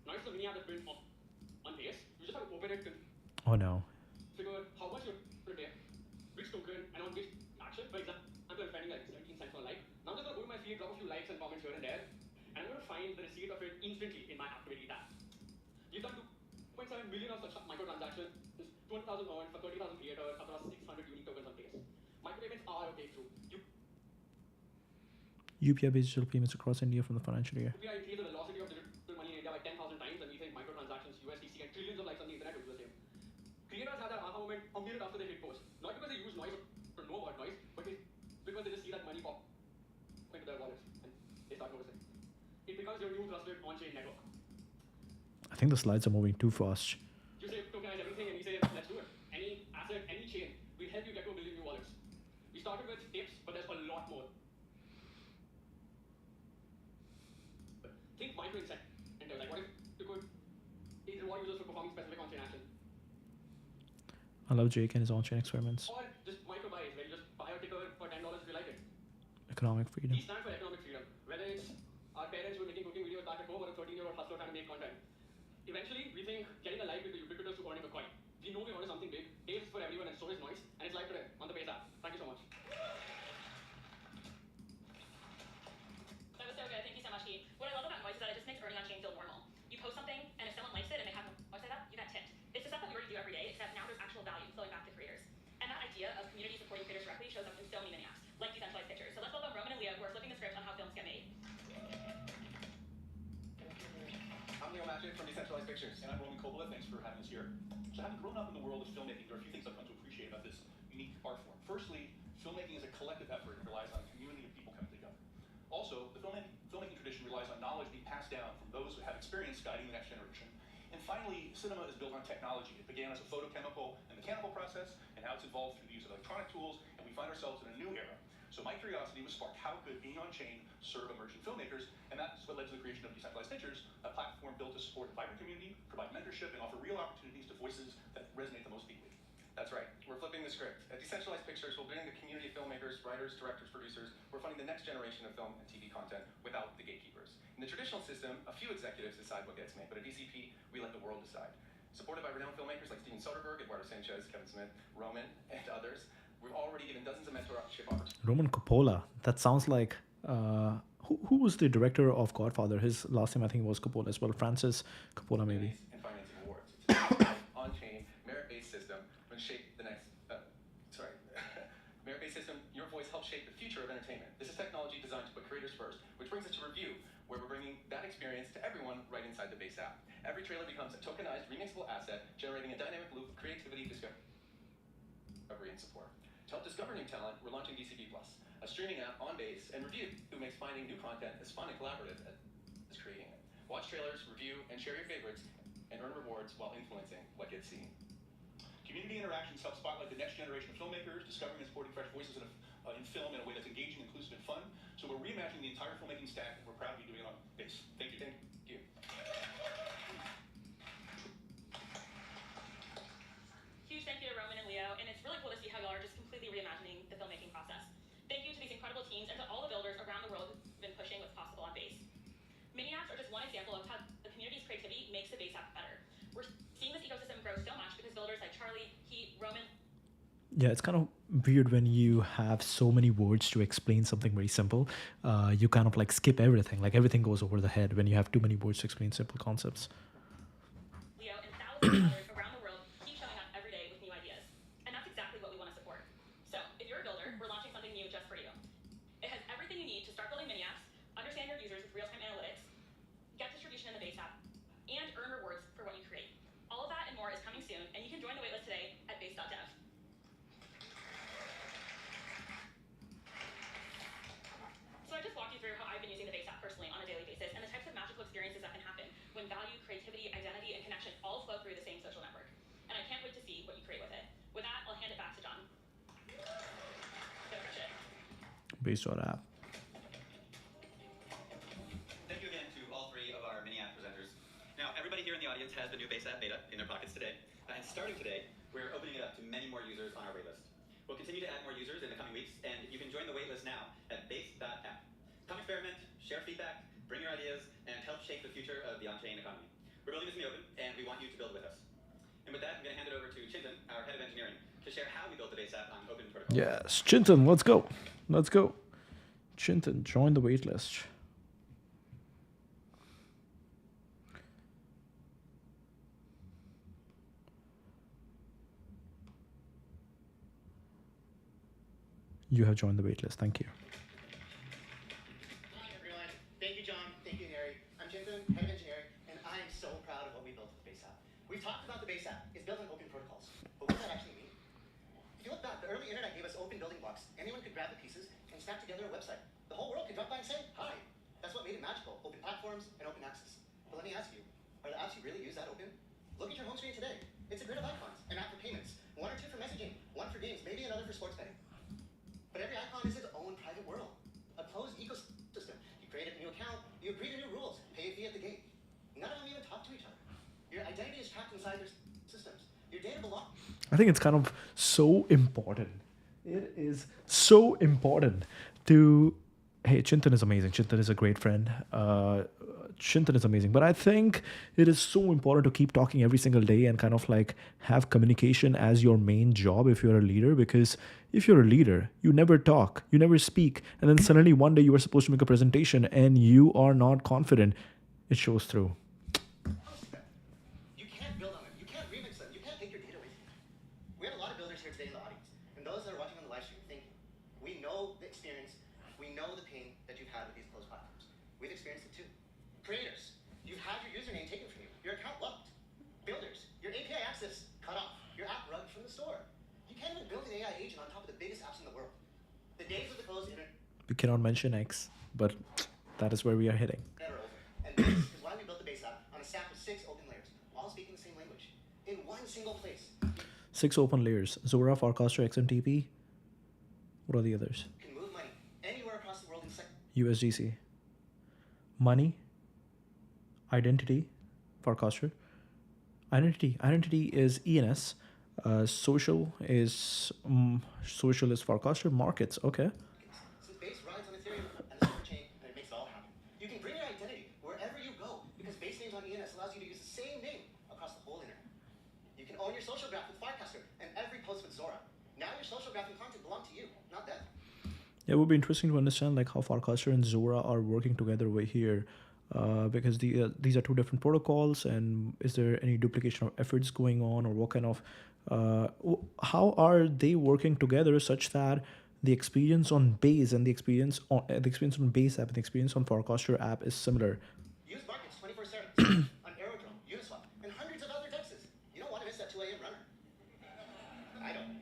Noise is a mini app that's built on base. You just have to open it, Oh no. figure how much you're to pay, which token, and on which action. For example, I'm spending 17 cents on like. Now I'm just gonna go to my feed, drop a few likes and comments here and there, and I'm gonna find the receipt of it instantly in my activity tab. We've done 2.7 million of such microtransactions, 200,000 earned for 30,000 creators across 600 unique tokens on base. Micropayments are a breakthrough. UPI-based digital payments across India from the financial year. We are increasing the velocity of digital money in India by 10,000 times, and we think microtransactions, USDC, and trillions of likes on the internet will do the same. Creators have that aha moment a minute after they hit post. Not because they use Noise or know about Noise, but because they just see that money pop into their wallets and they start noticing. It becomes your new trusted on-chain network. I think the slides are moving too fast. You say tokenize everything and we say let's do it. Any asset, any chain will help you get to 1 million new wallets. We started with tips, but there's a lot more. Think micro incentives. Like what if you could reward users for performing specific on-chain action? I love Jake and his on-chain experiments. Or just micro buys where you just buy a ticker for $10 if you like it. Economic freedom. These stand for economic freedom. Whether it's our parents who are making cooking videos back at home or a 13-year-old hustler trying to make content. Eventually, we think getting a like will be ubiquitous to earning a coin. We know we order something big. Dave is for everyone and so is Noise. And it's live today on the base app. Thank you so much. That was so good. Thank you so much, Heath. What I love about Noise is that it just makes earning on chain feel normal. You post something, and if someone likes it and they have noise like that, you get Pictures. And I'm Roman Coppola. Thanks for having us here. So having grown up in the world of filmmaking, there are a few things I've come to appreciate about this unique art form. Firstly, filmmaking is a collective effort and relies on a community of people coming together. Also, the filmmaking tradition relies on knowledge being passed down from those who have experience guiding the next generation. And finally, cinema is built on technology. It began as a photochemical and mechanical process, and now it's evolved through the use of electronic tools, and we find ourselves in a new era. So my curiosity was sparked: how could being on chain serve emerging filmmakers? And that's what led to the creation of Decentralized Pictures, a platform built to support a vibrant community, provide mentorship, and offer real opportunities to voices that resonate the most deeply. That's right. We're flipping the script. At Decentralized Pictures, we'll bring the community of filmmakers, writers, directors, producers. We're funding the next generation of film and TV content without the gatekeepers. In the traditional system, a few executives decide what gets made, but at DCP, we let the world decide. Supported by renowned filmmakers like Steven Soderbergh, Eduardo Sanchez, Kevin Smith, Roman, and others, we've already given dozens of mentorship opportunities. Roman Coppola. That sounds like who was the director of Godfather? His last name I think was Coppola as well. Francis Coppola maybe. And financing awards. It's a on-chain, merit-based system will shape the next. Merit-based system. Your voice helps shape the future of entertainment. This is technology designed to put creators first, which brings us to Review, where we're bringing that experience to everyone right inside the base app. Every trailer becomes a tokenized, remixable asset, generating a dynamic loop of creativity, discovery, and support. To help discover new talent, we're launching DCP Plus, a streaming app on base, and Review, who makes finding new content as fun and collaborative as creating it. Watch trailers, review, and share your favorites, and earn rewards while influencing what gets seen. Community interactions help spotlight the next generation of filmmakers, discovering and supporting fresh voices in film in a way that's engaging, inclusive, and fun. So we're reimagining the entire filmmaking stack, and we're proud to be doing it on base. Thank you. Thank you. Huge thank you to Roman and Leo, and it's really cool to see how y'all are just completely reimagining the filmmaking process. Thank you to these incredible teams and to all the builders around the world who've been pushing what's possible on base. Mini apps are just one example of how the community's creativity makes the base app better. We're seeing this ecosystem grow so much because builders like Charlie, Heat, Roman. Yeah, it's kind of weird when you have so many words to explain something very simple. You kind of like skip everything. Like everything goes over the head when you have too many words to explain simple concepts. Leo and thousands of others around the world keep showing up every day with new ideas. And that's exactly what we want to support. So if you're a builder, we're launching something new just for you. It has everything you need to start building mini apps, understand your users with real-time analytics, get distribution in the base app, and earn rewards for what you create. All of that and more is coming soon, and you can join the waitlist today at base.dev. So I just walked you through how I've been using the base app personally on a daily basis and the types of magical experiences that can happen when value, creativity, identity, and connection all flow through the same social network. And I can't wait to see what you create with it. With that, I'll hand it back to John. Go crush it. Base.app. Thank you again to all three of our mini app presenters. Now, everybody here in the audience has the new base app beta in their pockets today. And starting today, we're opening it up to many more users on our waitlist. We'll continue to add more users in the coming weeks, and you can join the waitlist now at base.app. Come experiment, share feedback, bring your ideas, and help shape the future of the on-chain economy. We're building this in the open, and we want you to build with us. And with that, I'm going to hand it over to Chintan, our head of engineering, to share how we built the base app on open protocols. Yes, Chintan, let's go. Let's go. Chintan, join the waitlist. You have joined the waitlist. Thank you. Hi, everyone. Thank you, John. Thank you, Harry. I'm Chintan, head of engineering, and I am so proud of what we built with the base app. We've talked about the base app. It's built on open protocols. But what does that actually mean? If you look back, the early internet gave us open building blocks. Anyone could grab the pieces and snap together a website. The whole world could drop by and say, hi. That's what made it magical. Open platforms and open access. But let me ask you, are the apps you really use that open? Look at your home screen today. It's a grid of icons, an app for payments, one or two for messaging, one for games, maybe another for sports betting. But every icon is its own private world, a closed ecosystem. You create a new account, you agree to new rules, pay a fee at the gate. None of them even talk to each other. Your identity is trapped inside their systems. Your data belongs. I think it's kind of so important. It is so important to. Hey, Chintan is amazing. Chintan is a great friend. Chintan is amazing. But I think it is so important to keep talking every single day and kind of like have communication as your main job if you're a leader. Because if you're a leader, you never talk, you never speak. And then suddenly one day you are supposed to make a presentation and you are not confident. It shows through. You can't build on them. You can't remix them. You can't take your data with you. We have a lot of builders here today in the audience. And those that are watching on the live stream, thank you. We know the experience. We know the pain that you've had with these closed platforms. We've experienced it too. Creators, You've had your username taken from you, your account locked. Builders, your API access cut off, your app rugged from the store. You can't even build an AI agent on top of the biggest apps in the world. The days of the closed internet We cannot mention X, but that is where we are heading. are over. And this is why we built the base app on a stack of 6 open layers, all speaking the same language, in one single place. 6 open layers. Zora, Farcaster, XMTP. What are the others? You can move money anywhere across the world in seconds. USDC. Money. Identity. Farcaster. Identity is ENS. Social is Farcaster. Markets. Okay. Since Base rides on Ethereum and the super chain, and it makes it all happen. You can bring your identity wherever you go because base names on ENS allows you to use the same name across the whole internet. You can own your social graph with Farcaster and every post with Zora. Now your social graph and content belong to you, not them. Yeah, it would be interesting to understand like how Farcaster and Zora are working together over here, because these are two different protocols, and is there any duplication of efforts going on, or what kind of how are they working together such that the experience on Base and the experience on Base app and the experience on Farcaster app is similar? Use markets 24/7 on Aerodrome, Uniswap, and hundreds of other dexes. You don't want to miss that 2 a.m. runner. I don't.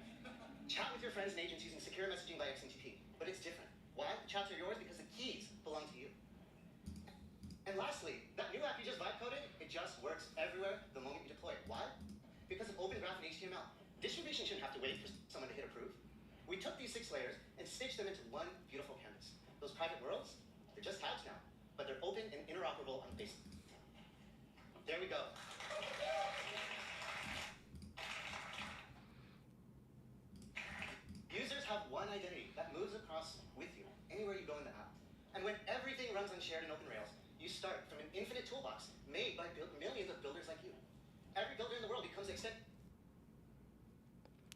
Chat with your friends and agents using secure messaging by XMTP, but it's different. Why? The chats are yours because the keys belong to you. And lastly, that new app you just vibe coded, it just works everywhere the moment you deploy it. Why? Because of Open Graph and HTML. Distribution shouldn't have to wait for someone to hit approve. We took these 6 layers and stitched them into one beautiful canvas. Those private worlds, they're just tabs now, but they're open and interoperable on Base. There we go. Users have one identity that moves across with you anywhere you go in the app. And when everything runs on shared and open rails, you start from an infinite toolbox made by millions of builders like you. Every builder in the world becomes extended.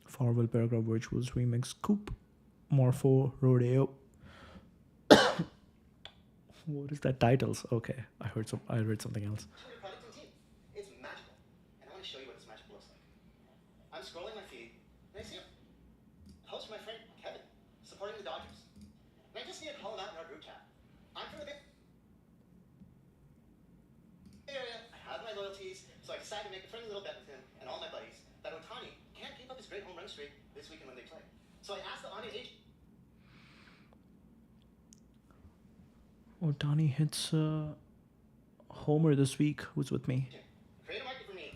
Farwell Paragraph Virtuals Remix Coop Morpho Rodeo. What is that titles? Okay, I read something else. Your product and team. It's magical. And I want to show you what this magic looks like. I'm scrolling my feed, and I see a post from my friend Kevin supporting the Dodgers. And I just need to call him out in our group chat. I'm from the Bay Area. I have my loyalties, so I decided to make a friendly little bet with him and all my buddies that Otani can't keep up his great home run streak this weekend when they play. So I asked the on-air agent. Otani hits Homer this week. Who's with me? Create a market for me.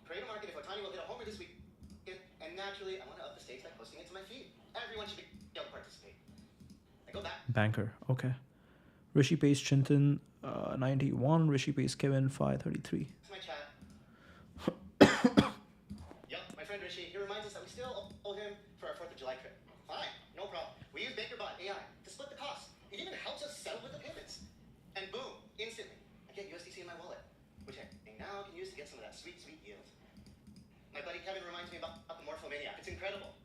Create a market if Otani will hit a homer this week. And naturally, I want to up the stakes by posting it to my feed. Everyone should be able to participate. I go back. Banker. Okay. Rishi pays Chintan 91. Rishi pays Kevin 533. It's my chat. Yep, my friend Rishi. He reminds us that we still owe him for our 4th of July trip. Fine, no problem. We use BankerBot AI to split the cost. It even helps us settle with the payments. And boom, instantly, I get USDC in my wallet, which I now can use to get some of that sweet, sweet yield. My buddy Kevin reminds me about the Morphomaniac. It's incredible.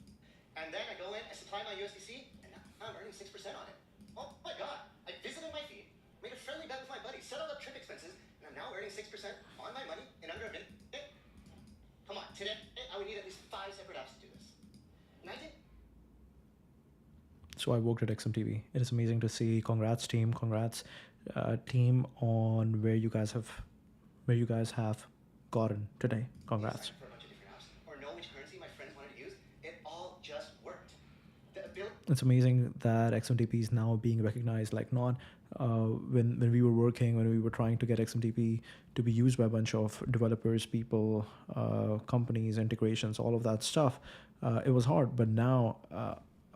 And then I go in, I supply my USDC, and now I'm earning 6% on it. Oh my God, I visited my feed, made a friendly bet with my buddy, settled up trip expenses, and I'm now earning 6% on my money in under a minute. Come on, today I would need at least 5 separate apps to do this. And I did. So I worked at XMTV. It is amazing to see. Congrats team. Congrats team on where you guys have gotten today. Congrats. For a bunch of different apps, or know which currency my friends wanted to use. It all just worked. The ability. It's amazing that XMTP is now being recognized. Like not when we were trying to get XMTP to be used by a bunch of developers, people, companies, integrations, all of that stuff. It was hard, but now.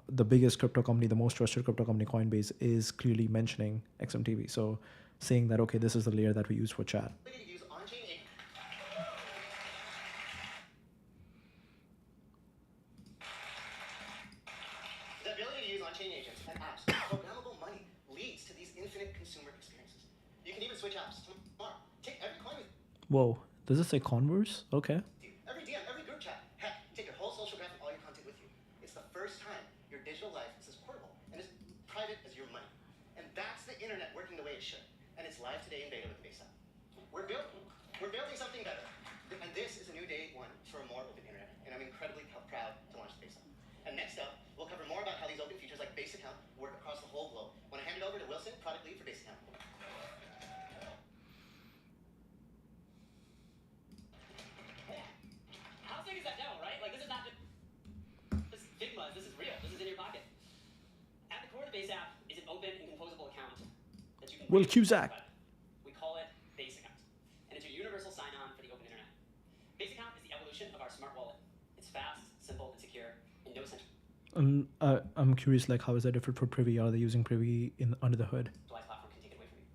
The biggest crypto company, the most trusted crypto company, Coinbase, is clearly mentioning XMTP. So saying that, okay, this is the layer that we use for chat. To use on-chain agents. The ability to use on-chain agents and apps, programmable money, leads to these infinite consumer experiences. You can even switch apps tomorrow. Take every coin with Whoa, does it say Converse? Okay. you. Every DM, every group chat. Heck, take your whole social graph and all your content with you. It's the first time your digital life is as portable and as private as your money. And that's the internet working the way it should. And it's live today in beta with the Base app. We're building something better. And this is a new day one for a more open internet. And I'm incredibly proud to launch the Base app. And next up, we'll cover more about how these open features like Base Account work across the whole globe. When I hand it over to Wilson, product lead for Base Account. Will Cusack. We call it Base Account, and it's your universal sign-on for the open internet. Base Account is the evolution of our smart wallet. It's fast, simple, and secure, and no central I'm curious, like, how is that different for Privy? Are they using Privy under the hood? platform can take it away from you.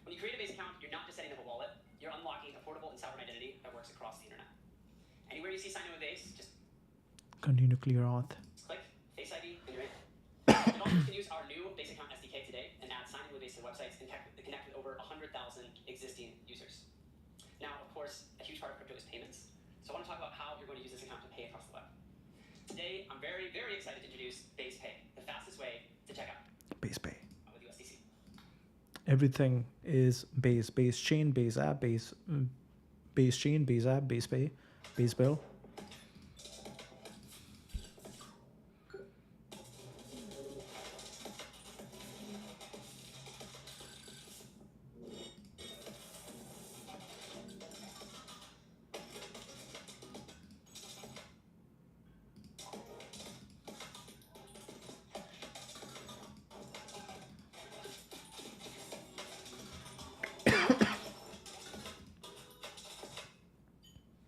When you create a Base Account, you're not just setting up a wallet, you're unlocking a portable and sovereign identity that works across the internet. Anywhere you see sign in with Base, just Continue to clear auth. click Face ID and you're in. Developers can use our new Base Account SDK today and add sign in with Base to websites and connect with over 100,000 existing users. Now, of course, a huge part of crypto is payments. So I want to talk about how you're going to use this account to pay across the web. Today, I'm very, very excited to introduce Base Pay, the fastest way to check out Base Pay. with USDC. Everything is base chain, base app, base chain, base app, base pay, base bill.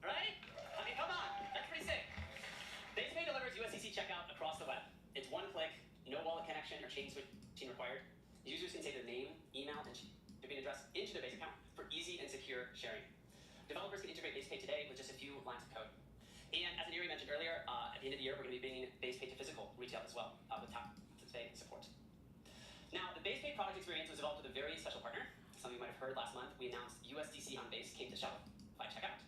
Right? I mean, come on. That's pretty sick. BasePay delivers USDC checkout across the web. It's one click, no wallet connection or chain switching required. Users can save their name, email, and shipping address into their Base account for easy and secure sharing. Developers can integrate BasePay today with just a few lines of code. And as Aniri mentioned earlier, at the end of the year, we're going to be bringing BasePay to physical retail as well, with Tap to Pay support. Now, the BasePay product experience was developed with a very special partner. Some of you might have heard last month, we announced USDC on Base came to Shopify checkout.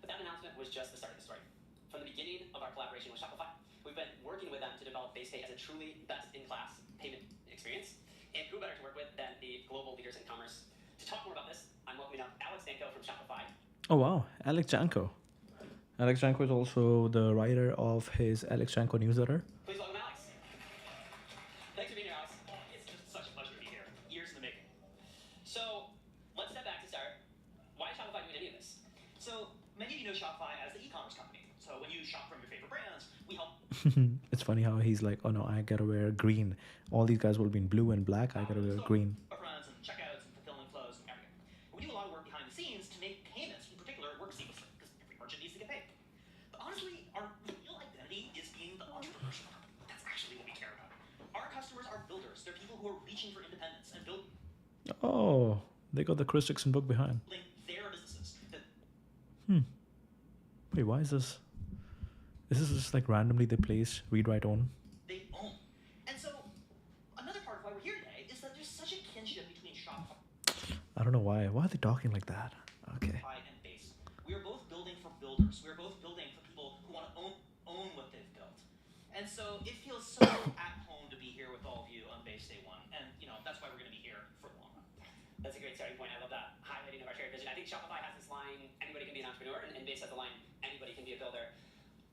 But that announcement was just the start of the story. From the beginning of our collaboration with Shopify, we've been working with them to develop BasePay as a truly best-in-class payment experience. And who better to work with than the global leaders in commerce? To talk more about this, I'm welcoming up Alex Danko from Shopify. Oh wow, Alex Janko. Alex Janko is also the writer of his Alex Janko newsletter. Please welcome Alex. Thanks for being here, Alex. It's just such a pleasure to be here. Years in the making. So, let's step back to start. Why is Shopify doing any of this? So many of you know Shopify as the e-commerce company. So when you shop from your favorite brands, we help It's funny how he's like, oh no, I gotta wear green. All these guys will be in blue and black. I gotta wear green. storefronts and checkouts and fulfillment flows and everything. We do a lot of work behind the scenes to make payments, in particular, work seamlessly because every merchant needs to get paid. But honestly, our real identity is being the entrepreneurship company. That's actually what we care about. Our customers are builders. They're people who are reaching for independence and building Oh, they got the Chris Dixon book behind. their businesses. That Wait, why is this? Is this just like randomly they place read write own? they own. And so, another part of why we're here today is that there's such a kinship between Shopify I don't know why. Why are they talking like that? Okay. and Base. We are both building for builders. We are both building for people who want to own what they've built. And so it feels so at home to be here with all of you on Base Day 1. And, that's why we're going to be here for the long run. That's a great starting point. I love that highlighting of our shared vision. I think Shopify has this line, anybody can be an entrepreneur, and Base has the line, anybody can be a builder.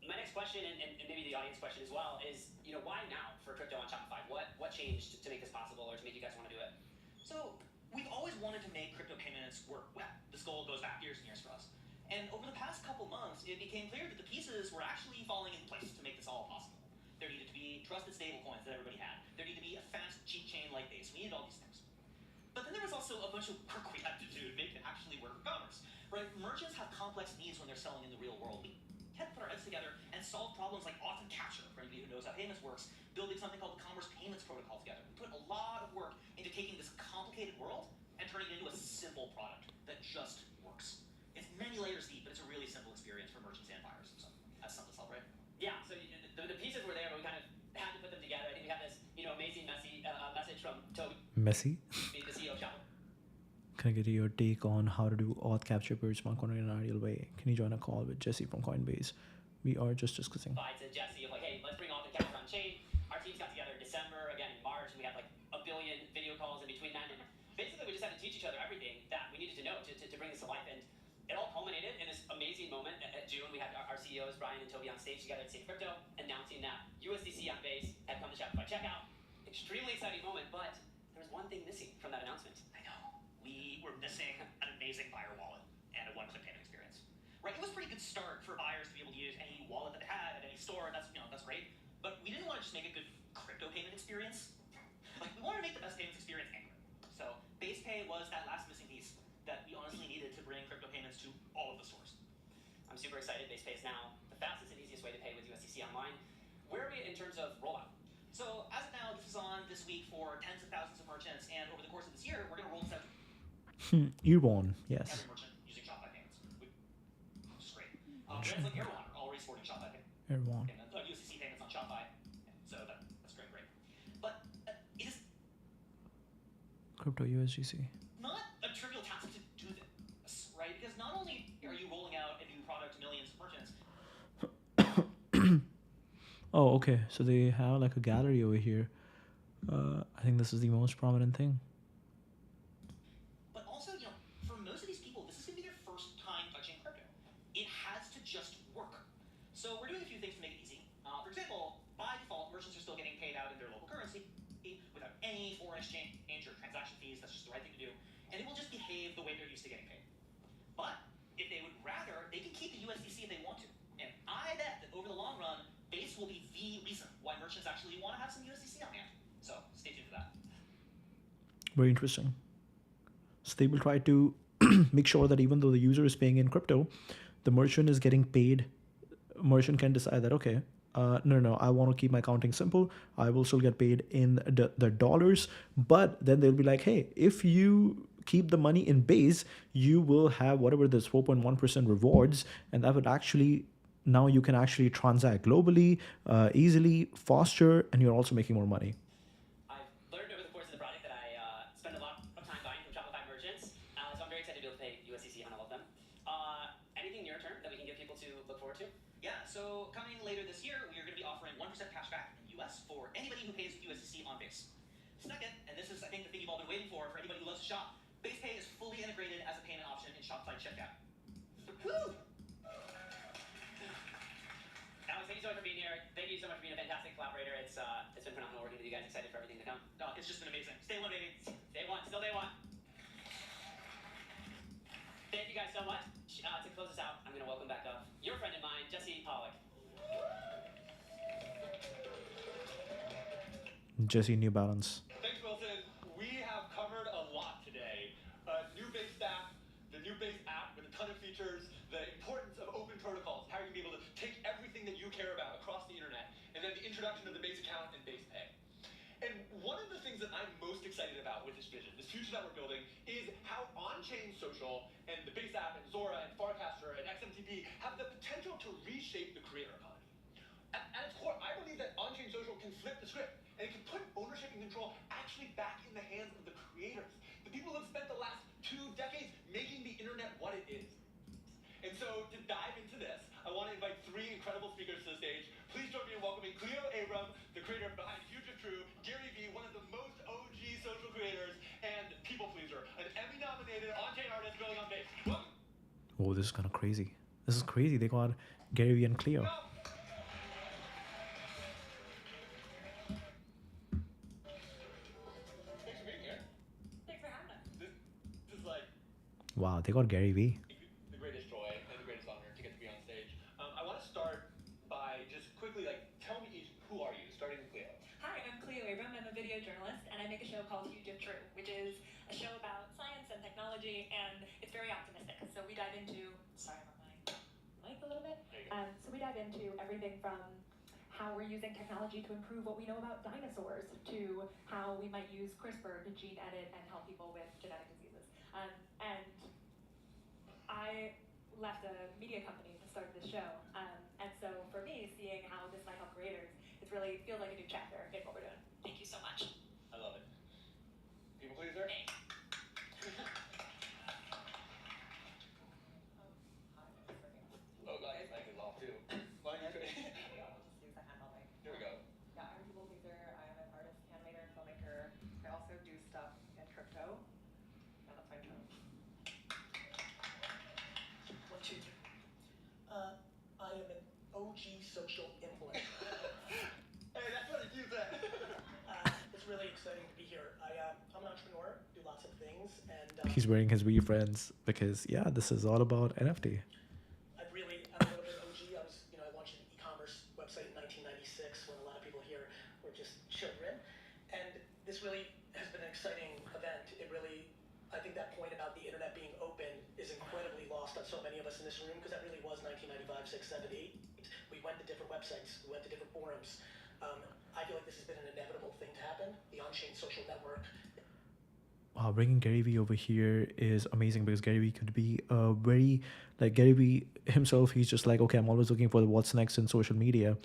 My next question, and maybe the audience question as well, is why now for crypto on Shopify? What changed to make this possible or to make you guys want to do it? So we've always wanted to make crypto payments work well. This goal goes back years and years for us. And over the past couple months, it became clear that the pieces were actually falling in place to make this all possible. There needed to be trusted stablecoins that everybody had. There needed to be a fast, cheap chain like Base. We needed all these things. But then there was also a bunch of work we had to do to make it actually work for commerce. Right? Merchants have complex needs when they're selling in the real world. We had to put our heads together and solve problems like auth and capture, for anybody who knows how payments works, building something called the Commerce Payments Protocol together. We put a lot of work into taking this complicated world and turning it into a simple product that just works. It's many layers deep, but it's a really simple experience for merchants and buyers. So that's something to celebrate. Yeah, so the pieces were there, but we kind of had to put them together. I think we have this amazing message from Toby, Messy. the CEO of Shopify. Can I get your take on how to do auth capture per smart contract in an ideal way? Can you join a call with Jesse from Coinbase? We are just discussing. To Jesse of hey, let's bring all the capture on chain. Our teams got together in December, again in March, and we had like a billion video calls in between that. And basically, we just had to teach each other everything that we needed to know to bring this to life. And it all culminated in this amazing moment at June. We had our CEOs, Brian and Toby, on stage together at State Crypto, announcing that USDC on Base had come to Shopify checkout. Extremely exciting moment, but there was one thing missing from that announcement. I know. We were missing an amazing buyer wallet and a one-click payment experience. Right? It was a pretty good start for buyers to be able to use any wallet that they had at any store. That's great. But we didn't want to just make a good crypto payment experience. Like we wanted to make the best payments experience anywhere. So Base super excited. Base Pay is now the fastest and easiest way to pay with USDC online. Where are we in terms of rollout? So as of now, this is on this week for tens of thousands of merchants, and over the course of this year, we're going to roll this out to Earborn, yes. every merchant using Shopify payments, which is great. Brands like Airwan are already supporting Shopify payments. Airborn. USDC payments on Shopify, so that's great. But it is Crypto USGC. not a trivial task to do this, right? Because not only are you rolling out a new product to millions of merchants, Oh, okay. So they have like a gallery over here. I think this is the most prominent thing. but also, for most of these people, this is going to be their first time touching crypto. It has to just work. So we're doing a few things to make it easy. For example, by default, merchants are still getting paid out in their local currency without any foreign exchange or transaction fees. That's just the right thing to do. And it will just behave the way they're used to getting paid. But if they would rather, they can keep the USDC if they want to. And I bet that over the long run, Base will be the reason why merchants actually want to have some USDC on hand. So stay tuned for that. Very interesting. So they will try to make sure that even though the user is paying in crypto, the merchant is getting paid. Merchant can decide that, okay, no, I want to keep my accounting simple. I will still get paid in the dollars. But then they'll be like, hey, if you keep the money in Base, you will have whatever this 4.1% rewards. And that would actually, now you can actually transact globally, easily, faster, and you're also making more money. I've learned over the course of the project that I spend a lot of time buying from Shopify merchants, so I'm very excited to be able to pay USDC on all of them. Anything near term that we can give people to look forward to? Yeah, so coming later this year, we are going to be offering 1% cash back in the US for anybody who pays USDC on Base. Second, and this is, I think, the thing you've all been waiting for anybody who loves to shop, Base Pay is fully integrated as a payment option in Shopify checkout. Woo! Alex, thank you so much for being here. Thank you so much for being a fantastic collaborator. It's been phenomenal working with you guys. Excited for everything to come. No, it's just been amazing. Stay one, baby. Day one, still day one. Thank you guys so much. To close us out, I'm going to welcome back up your friend of mine, Jesse Pollock. Jesse New Balance. Thanks, Wilson. We have covered a lot today. New Base stack, the new Base app with a ton of features, the importance of open protocols, how you're going to be able to take everything that you care about across the internet, and then the introduction of the Base account and Base Pay. And one of the things that I'm most excited about with this vision, this future that we're building, is how on-chain social and the Base app and Zora and Farcaster and XMTP have the potential to reshape the creator economy. At its core, I believe that on-chain social can flip the script, and it can put ownership and control actually back in the hands of the creators, the people who have spent the last 2 decades making the internet what it is. And so, to dive into this, I want to invite 3 incredible speakers to the stage. Please join me in welcoming Cleo Abram, the creator behind Huge of True, Gary Vee, one of the most OG social creators, and People Pleaser, an Emmy-nominated on-chain artist building on Base. Welcome. Oh, this is kind of crazy. This is crazy. They got Gary Vee and Cleo. No. Thanks for being here. Thanks for having us. This is like Wow, they got Gary Vee. the greatest joy and the greatest honor to get to be on stage. I want to start by just quickly, tell me each, who are you? Starting with Cleo. Hi, I'm Cleo Abram. I'm a video journalist, and I make a show called Huge of True, which is a show about science and technology, and it's very optimistic. So we dive into, sorry about my mic a little bit. So we dive into everything from how we're using technology to improve what we know about dinosaurs to how we might use CRISPR to gene edit and help people with genetic diseases. And I left a media company to start this show. And so for me, seeing how this might help creators, it really feels like a new chapter in what we're doing. Thank you so much. I love it. People pleaser? Thanks. Oh, God, his mic is off too. Why don't you Use the handheld mic. Here we go. Yeah, I'm a people pleaser. I am an artist, animator, and filmmaker. I also do stuff in crypto. And that's my term. 1, 2, 3. I am an OG social influencer. Hey, that's what you said. It's really exciting to be here. I'm an entrepreneur, do lots of things, and He's wearing his Wii Friends because, yeah, this is all about NFT. I'm a little bit OG. I launched an e-commerce website in 1996 when a lot of people here were just children, and this really has been an exciting event. I think that point about the internet being open is is incredibly lost on so many of us in this room because that really was 1995, 6, 7, 8. We went to different websites, we went to different forums. I feel like this has been an inevitable thing to happen. The on-chain social network. Bringing Gary Vee over here is amazing because Gary Vee could be a very, like Gary Vee himself, he's just like, okay, I'm always looking for the what's next in social media,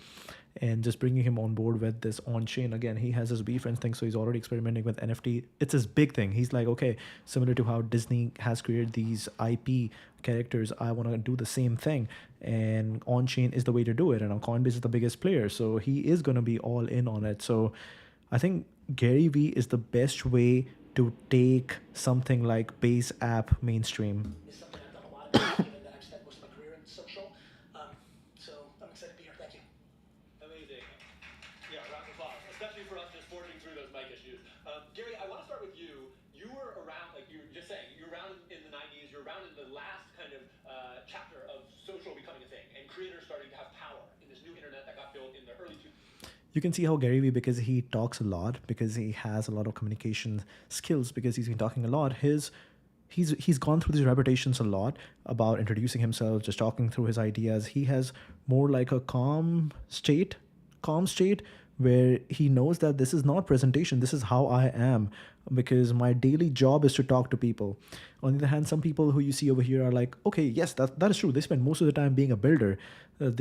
and just bringing him on board with this on chain. Again, he has his friends thing, so he's already experimenting with NFT. It's his big thing. He's like, okay, similar to how Disney has created these IP characters, I want to do the same thing, and on chain is the way to do it. And Coinbase is the biggest player, so he is going to be all in on it. So I think Gary Vee is the best way to take something like base app mainstream. Is something I've done a lot of, given that I've spent most of my career in social. So I'm excited to be here. Thank you. Amazing. Yeah, round of applause, especially for us just forging through those mic issues. Gary, I want to start with you. You were around, like you were just saying, you were around in the 90s, you're around in the last kind of chapter of social becoming a thing, and creators starting to have power in this new internet that got built in the early 2000s. You can see how Gary Vee, because he talks a lot, because he has a lot of communication skills, because he's been talking a lot, he's gone through these reputations a lot about introducing himself, just talking through his ideas. He has more like a calm state where he knows that this is not presentation, this is how I am, because my daily job is to talk to people. On the other hand, some people who you see over here are like, okay, yes, that is true. They spend most of the time being a builder. And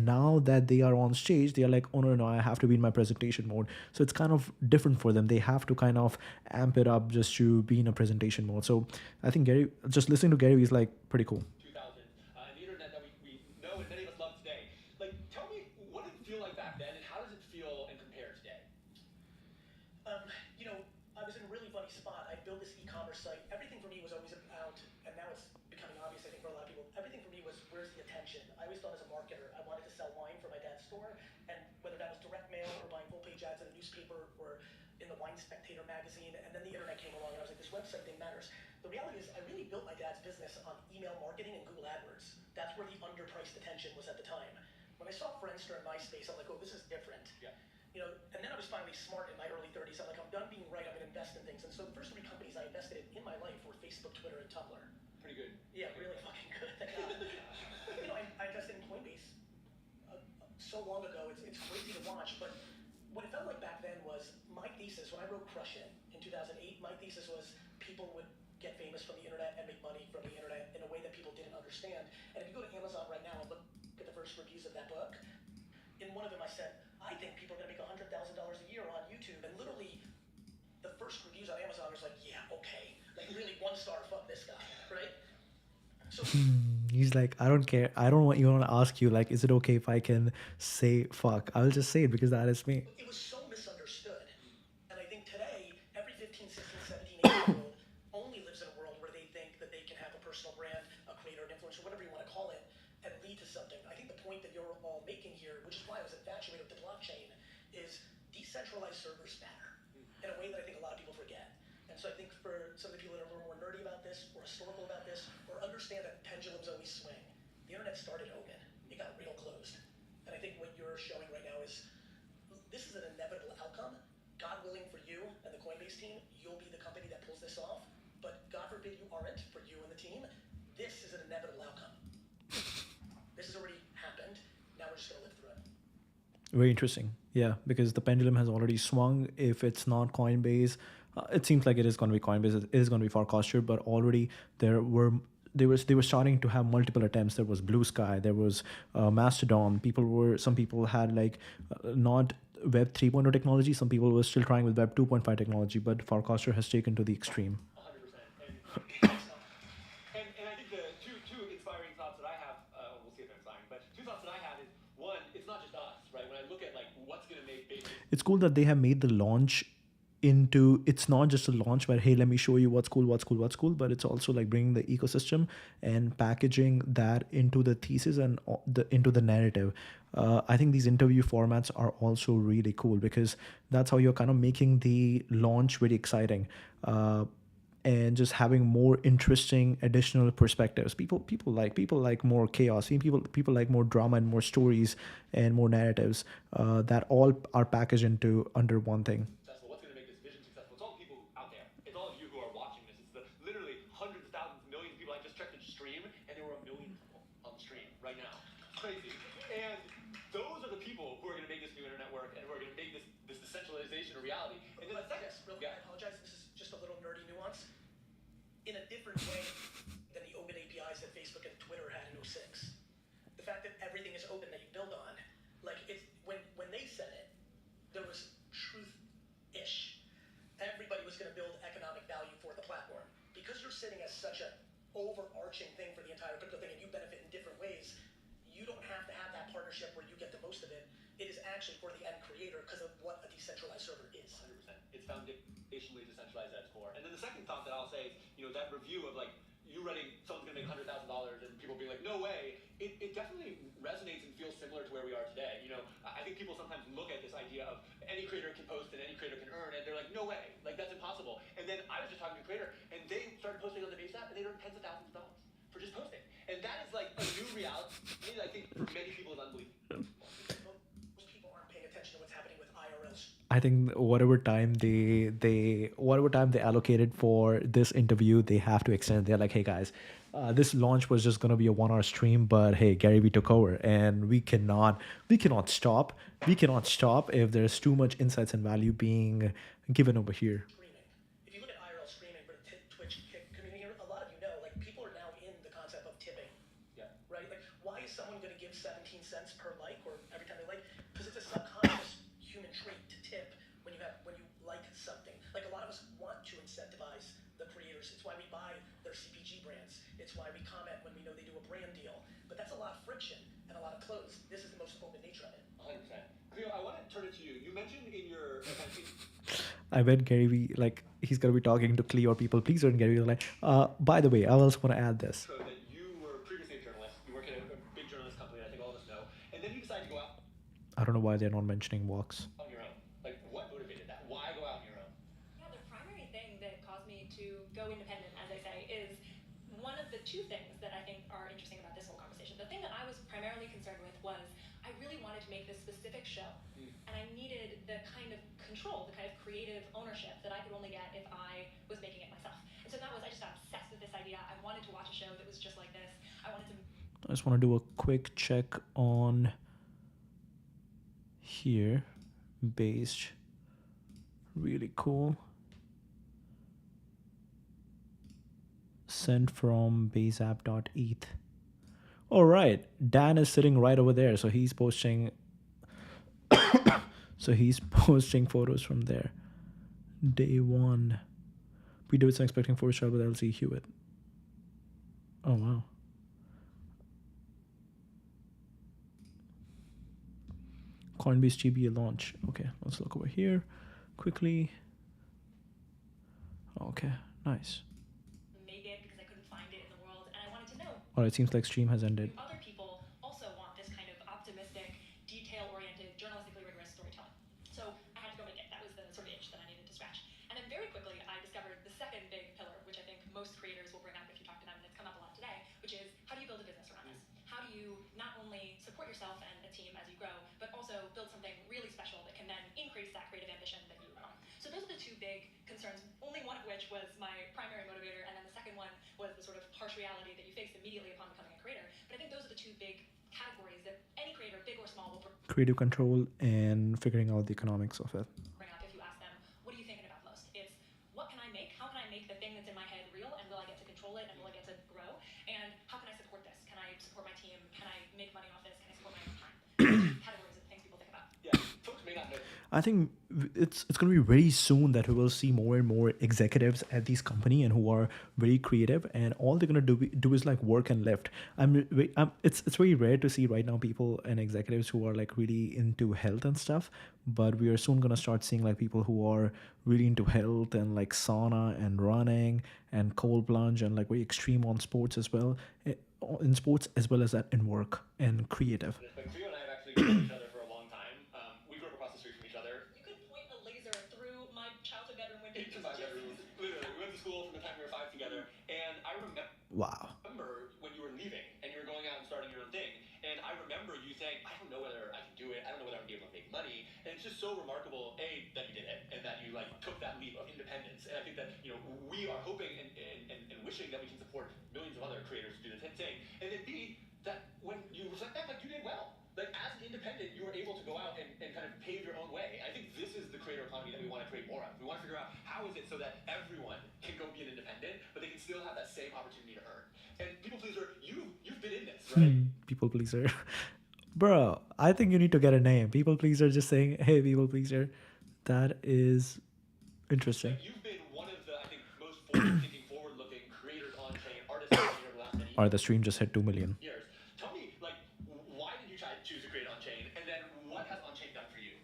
now that they are on stage, they are like, oh no, I have to be in my presentation mode. So it's kind of different for them. They have to kind of amp it up just to be in a presentation mode. So I think just listening to Gary Vee is like pretty cool. 2000s, and the internet that we know and many of us love today. Like, tell me, what did it feel like back then, and how does it feel and compare today? I was in a really funny spot. I built this e-commerce site. Everything for me was always about, and now it's becoming obvious, I think, for a lot of people, everything for me was, where's the attention? I always thought as a marketer, I wanted to sell wine for my dad's store, and whether that was direct mail or buying full-page ads in a newspaper or in the Wine Spectator magazine, and then the internet came along, and I was like, this website thing matters. The reality is, I really built my dad's business on email marketing and Google AdWords. That's where the underpriced attention was at the time. When I saw Friendster and MySpace, I'm like, oh, this is different. Yeah. And then I was finally smart in my early 30s. I'm like, I'm done being right, I'm going to invest in things. And so the first 3 companies I invested in my life were Facebook, Twitter, and Tumblr. Pretty good. Yeah, really fucking good. Thank God. I invested in Coinbase so long ago. It's crazy to watch. But what it felt like back then was my thesis, when I wrote Crush It in 2008, my thesis was people would get famous from the internet and make money from the internet in a way that people didn't understand. And if you go to Amazon right now and look at the first reviews of that book, in one of them I said, I think people are going to make $100,000 a year on YouTube. And literally, the first reviews on Amazon was like, yeah, okay. Like, really, 1 star, fuck this guy, right? So He's like, I don't care. I don't even want to ask you, like, is it okay if I can say fuck? I'll just say it because that is me. it was so misunderstood. And I think today, every 15, 16, 17, 18-year-old only lives in a world where they think that they can have a personal brand, a creator, an influencer, whatever you want to call it, and lead to something. I think the point that you're all making here, which is why I was infatuated with the blockchain, is decentralized servers matter in a way that I think a lot of people forget. And so I think for some of the people that are a little more nerdy about this, or historical about this, or understand that pendulums always swing, the internet started open. It got real closed. And I think what you're showing right now is, this is an inevitable outcome. God willing for you and the Coinbase team, you'll be the company that pulls this off. But God forbid you aren't, for you and the team, this is an inevitable outcome. This has already happened. Now we're just going to live through it. Very interesting. Yeah, because the pendulum has already swung. If it's not Coinbase, it seems like it is going to be Coinbase. It is going to be Farcaster, but already they were starting to have multiple attempts. There was Blue Sky, there was Mastodon. Some people had like not Web 3.0 technology. Some people were still trying with Web 2.5 technology, but Farcaster has taken to the extreme. 100%. And I think the two inspiring thoughts that I have, we'll see if they're inspiring, but 2 thoughts that I have is, one, it's not just us, right? When I look at like what's going to make basic. It's cool that they have made the launch it's not just a launch where, hey, let me show you what's cool, but it's also like bringing the ecosystem and packaging that into the thesis and into the narrative. I think these interview formats are also really cool because that's how you're kind of making the launch very exciting. And just having more interesting additional perspectives. People like more chaos. People like more drama and more stories and more narratives that all are packaged into under one thing. What's going to make this vision successful? It's all the people out there. It's all of you who are watching this. It's the literally hundreds crazy. And those are the people who are going to make this new internet work and who are going to make this decentralization a reality. And then the second, Yes, real quick, I apologize. This is just a little nerdy nuance. In a different way than the open APIs that Facebook and Twitter had in 06. The fact that everything is open that you build on, like it's when they said it, there was truth-ish. Everybody was going to build economic value for the platform. Because you're sitting as such an overarching thing for the entire crypto thing and you benefit in different ways, you don't have to have that partnership where you get the most of it. It is actually for the end creator because of what a decentralized server is. 100%. It's foundationally decentralized at its core. And then the second thought that I'll say is, that review of like you running someone's gonna make $100,000 and people being like, no way. It definitely resonates and feels similar to where we are today. I think people sometimes look at this idea of any creator can post and any creator can earn, and they're like, no way, like that's impossible. And then I was just talking to a creator, and they started posting on the base app, and they earned tens of thousands of dollars for just posting. And that is like a new reality that I think for many people is unbelievable. Most people aren't paying attention to what's happening with IRLs. I think whatever time they allocated for this interview, they have to extend. They're like, hey guys, this launch was just gonna be a 1 hour stream, but hey, Gary Vee took over, and we cannot stop. We cannot stop if there's too much insights and value being given over here. Streaming. If you look at IRL streaming for the Twitch community, a lot of you know, like people are now in the concept of tipping. Yeah. Right? Like, why is someone going to give 17 cents per like or every time they like? Because it's a subconscious human trait to tip when you like something. Like a lot of us want to incentivize the creators. It's why we buy their CPG brands. It's why we comment when we know they do a brand deal. But that's a lot of friction and a lot of close. This is the most open nature of it. 100%. Cleo, I want to turn it to you. You mentioned in your I bet Gary Vee, like, he's gonna be talking to Cleo people. Please don't Gary Vee, like, by the way, I also want to add this. So that you were previously a journalist. You work at a big journalist company, I think all of us know. And then you decided to go out I don't know why they're not mentioning walks. on your own. Like, what motivated that? Why go out on your own? Yeah, the primary thing that caused me to go independent, as I say, is one of the two things that I think are interesting about this whole conversation. The thing that I was primarily concerned with was I really wanted to make this specific show, and I needed the kind of control, the kind of creative ownership that I could only get if I was making it myself. And so I just got obsessed with this idea. I wanted to watch a show that was just like this. I just want to do a quick check on here. Based. Really cool. Sent from baseapp.eth. All right, Dan is sitting right over there, so he's posting. So he's posting photos from there. Day one. Pete Davidson expecting 4-star with LC Hewitt. Oh wow. Coinbase GBA launch. Okay, let's look over here quickly. Okay, nice. made it because I couldn't find it in the world, and I wanted to know. All right, it seems like stream has ended. Other people also want this kind of optimistic, detail-oriented, journalistically rigorous storytelling. So I had to go make it. That was the sort of itch that I needed to scratch. And then very quickly, I discovered the second big pillar, which I think most creators will bring up if you talk to them, and it's come up a lot today, which is how do you build a business around this? How do you not only support yourself and a team as you grow, but also build something really special that can then increase that creative ambition that you want? So those are the two big concerns, only one of which was my primary motivator, and then the second one was the sort of harsh reality that you face immediately upon becoming a creator. But I think those are the two big categories that any creator, big or small, will Creative control and figuring out the economics of it. bring up if you ask them, what are you thinking about most? It's what can I make? How can I make the thing that's in my head real, and will I get to control it, and will I get to grow? And how can I support this? Can I support my team? Can I make money off this? Can I support my own time? Categories of things people think about. Yeah, folks may not know. I think it's going to be very soon that we will see more and more executives at these company and who are very creative, and all they're going to do is like work and lift. It's very rare to see right now people and executives who are like really into health and stuff, but we are soon going to start seeing like people who are really into health and like sauna and running and cold plunge and like very extreme on sports as well, in sports as well as that in work and creative. But Cleo and I have actually known each other for a long time. We grew up across the street from each other. You could point a laser through my childhood bedroom window. Into my bedroom. Literally, we went to school from the time we were 5 together. And I Wow. remember when you were leaving and you were going out and starting your own thing. And I remember you saying, I don't know whether I can do it. I don't know whether I'm going to be able to make money. And it's just so remarkable, A, that you did it and that you like took that leap of independence. And I think that, we are hoping and wishing that we can support millions of other creators to do the same. And then B, that when you reflect back, like you did create more of. We want to figure out how is it so that everyone can go be an independent, but they can still have that same opportunity to earn. And people pleaser, you've been in this, right? People pleaser. Bro, I think you need to get a name. People pleaser, just saying, hey, people pleaser. That is interesting. Like, you've been one of the, I think, most forward-thinking, forward-looking creators on chain, artists on chain over the last many Or the stream just hit 2 million. years. Tell me, like, why did you choose to create on chain, and then what has on chain done for you?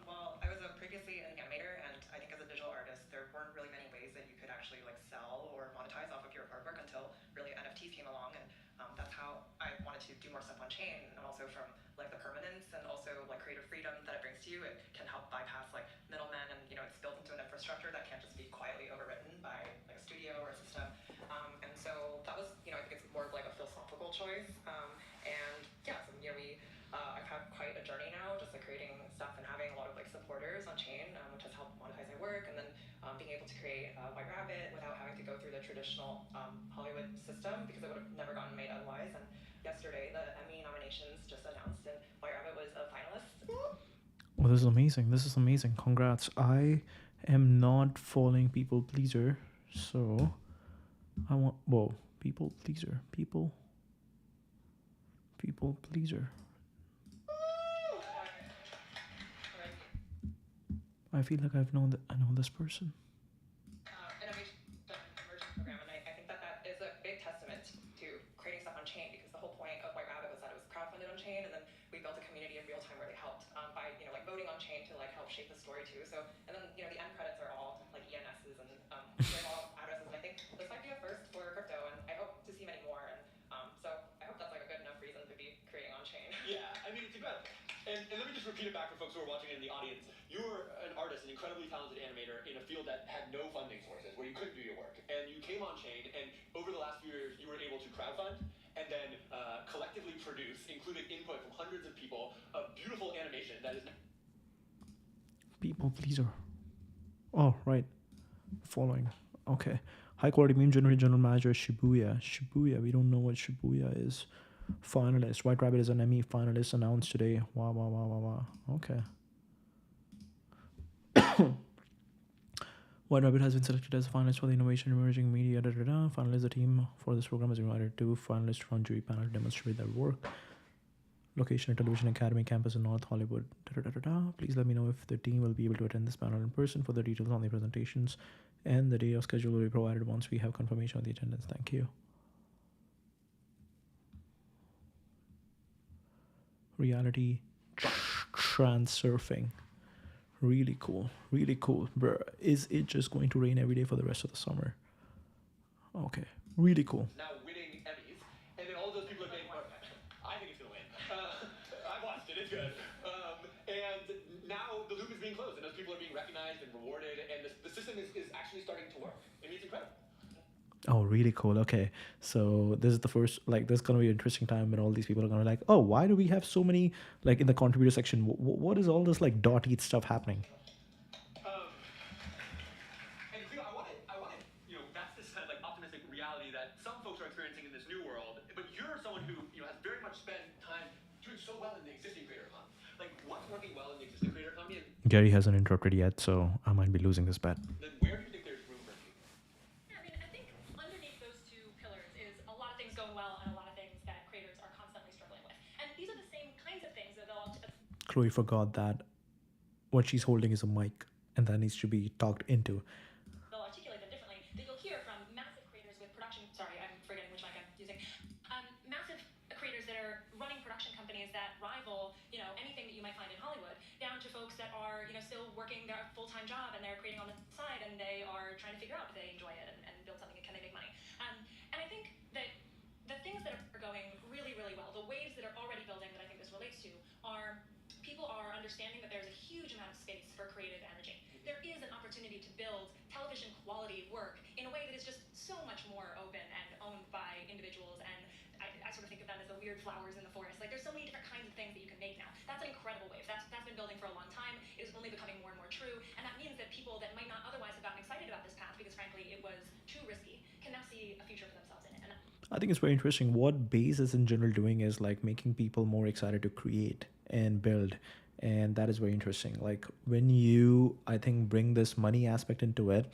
Well, I was previously an animator, and I think as a digital artist, there weren't really many ways that you could actually like sell or monetize off of your artwork until really NFTs came along, and that's how I wanted to do more stuff on chain, and also from like the permanence and also like creative freedom that it brings to you, it can help bypass like middlemen, and it's built into an infrastructure that can't just be quietly overwritten by like a studio or a system, and so that was I think it's more of like a philosophical choice, and yeah, so I've had quite a journey now, just like creating stuff and having a lot of like supporters on chain, which has helped monetize my work, and then being able to create White Rabbit without having to go through the traditional Hollywood system, because it would have never gotten made otherwise. And yesterday, the Emmy nominations just announced, and White Rabbit was a finalist. Well, this is amazing. This is amazing. Congrats. I am not following people pleaser, so I want. Whoa, people pleaser. People pleaser. I feel like I know this person. Innovation Immersion Program, and I think that is a big testament to creating stuff on chain, because the whole point of White Rabbit was that it was crowdfunded on chain, and then we built a community in real time where they helped by like voting on chain to like help shape the story too. So, and then the end credits are all like ENSs and they're all addresses. And I think this might be a first for crypto, and I hope to see many more. And so I hope that's like a good enough reason to be creating on chain. Yeah, I mean, it's incredible. And let me just repeat it back for folks who are watching in the audience. You're an artist, an incredibly talented animator in a field that had no funding sources, where you couldn't do your work. And you came on chain, and over the last few years, you were able to crowdfund and then collectively produce, including input from hundreds of people, a beautiful animation that is... People pleaser. Oh, right. Following. Okay. High quality meme generator general manager Shibuya. We don't know what Shibuya is. Finalist. White Rabbit is an Emmy finalist announced today. Wow. Okay. White Rabbit has been selected as a finalist for the Innovation Emerging Media. Finalists, the team for this program is invited to finalists from jury panel to demonstrate their work. Location at Television Academy campus in North Hollywood. Please let me know if the team will be able to attend this panel in person. For the details on the presentations and the day of schedule will be provided once we have confirmation of the attendance. Thank you. Reality transurfing. Really cool. Bruh, is it just going to rain every day for the rest of the summer? Okay. Really cool. Now winning Emmys, and then all those people are getting... I think it's going to win. I've watched it. It's good. And now the loop is being closed, and those people are being recognized and rewarded, and the system is actually starting to work. I mean, it's incredible. Oh, really cool. Okay. So this is the first, like, this is going to be an interesting time when all these people are going to be like, oh, why do we have so many, like, in the contributor section, what is all this, like, .eth stuff happening? And I wanted, that's this kind of, like, optimistic reality that some folks are experiencing in this new world, but you're someone who, has very much spent time doing so well in the existing creator economy. Like, what's working well in the existing creator economy? Gary hasn't interrupted yet, so I might be losing this bet. Then where do you think there's room for you? Yeah, I mean, I think underneath those two pillars is a lot of things going well and a lot of things that creators are constantly struggling with. And these are the same kinds of things that they'll... Chloe forgot that what she's holding is a mic, and that needs to be talked into. They'll articulate them differently, that you'll hear from massive creators with production... Sorry, I'm forgetting which mic I'm using. Massive creators that are running production companies that rival, anything that you might find in Hollywood, down to folks that are, still working their full-time job and they're creating on the side and they are trying to figure out if they enjoy it and build something and can they make money. And I think that the things that are going really, really well, the waves that are already building that I think this relates to, are people are understanding that there's a huge amount of space for creative energy. There is an opportunity to build television quality work in a way that is just so much more open and owned by individuals, and I sort of think of them as the weird flowers in the forest. Like, there's so many different kinds of things that you can make now. That's an incredible wave. That's been building for a long time. It is only becoming more and more true, and that means that people that might not otherwise have gotten excited about this path because frankly it was too risky can now see a future for themselves in it. And I think it's very interesting. What Base is in general doing is like making people more excited to create and build and that is very interesting. Like when you, I think, bring this money aspect into it,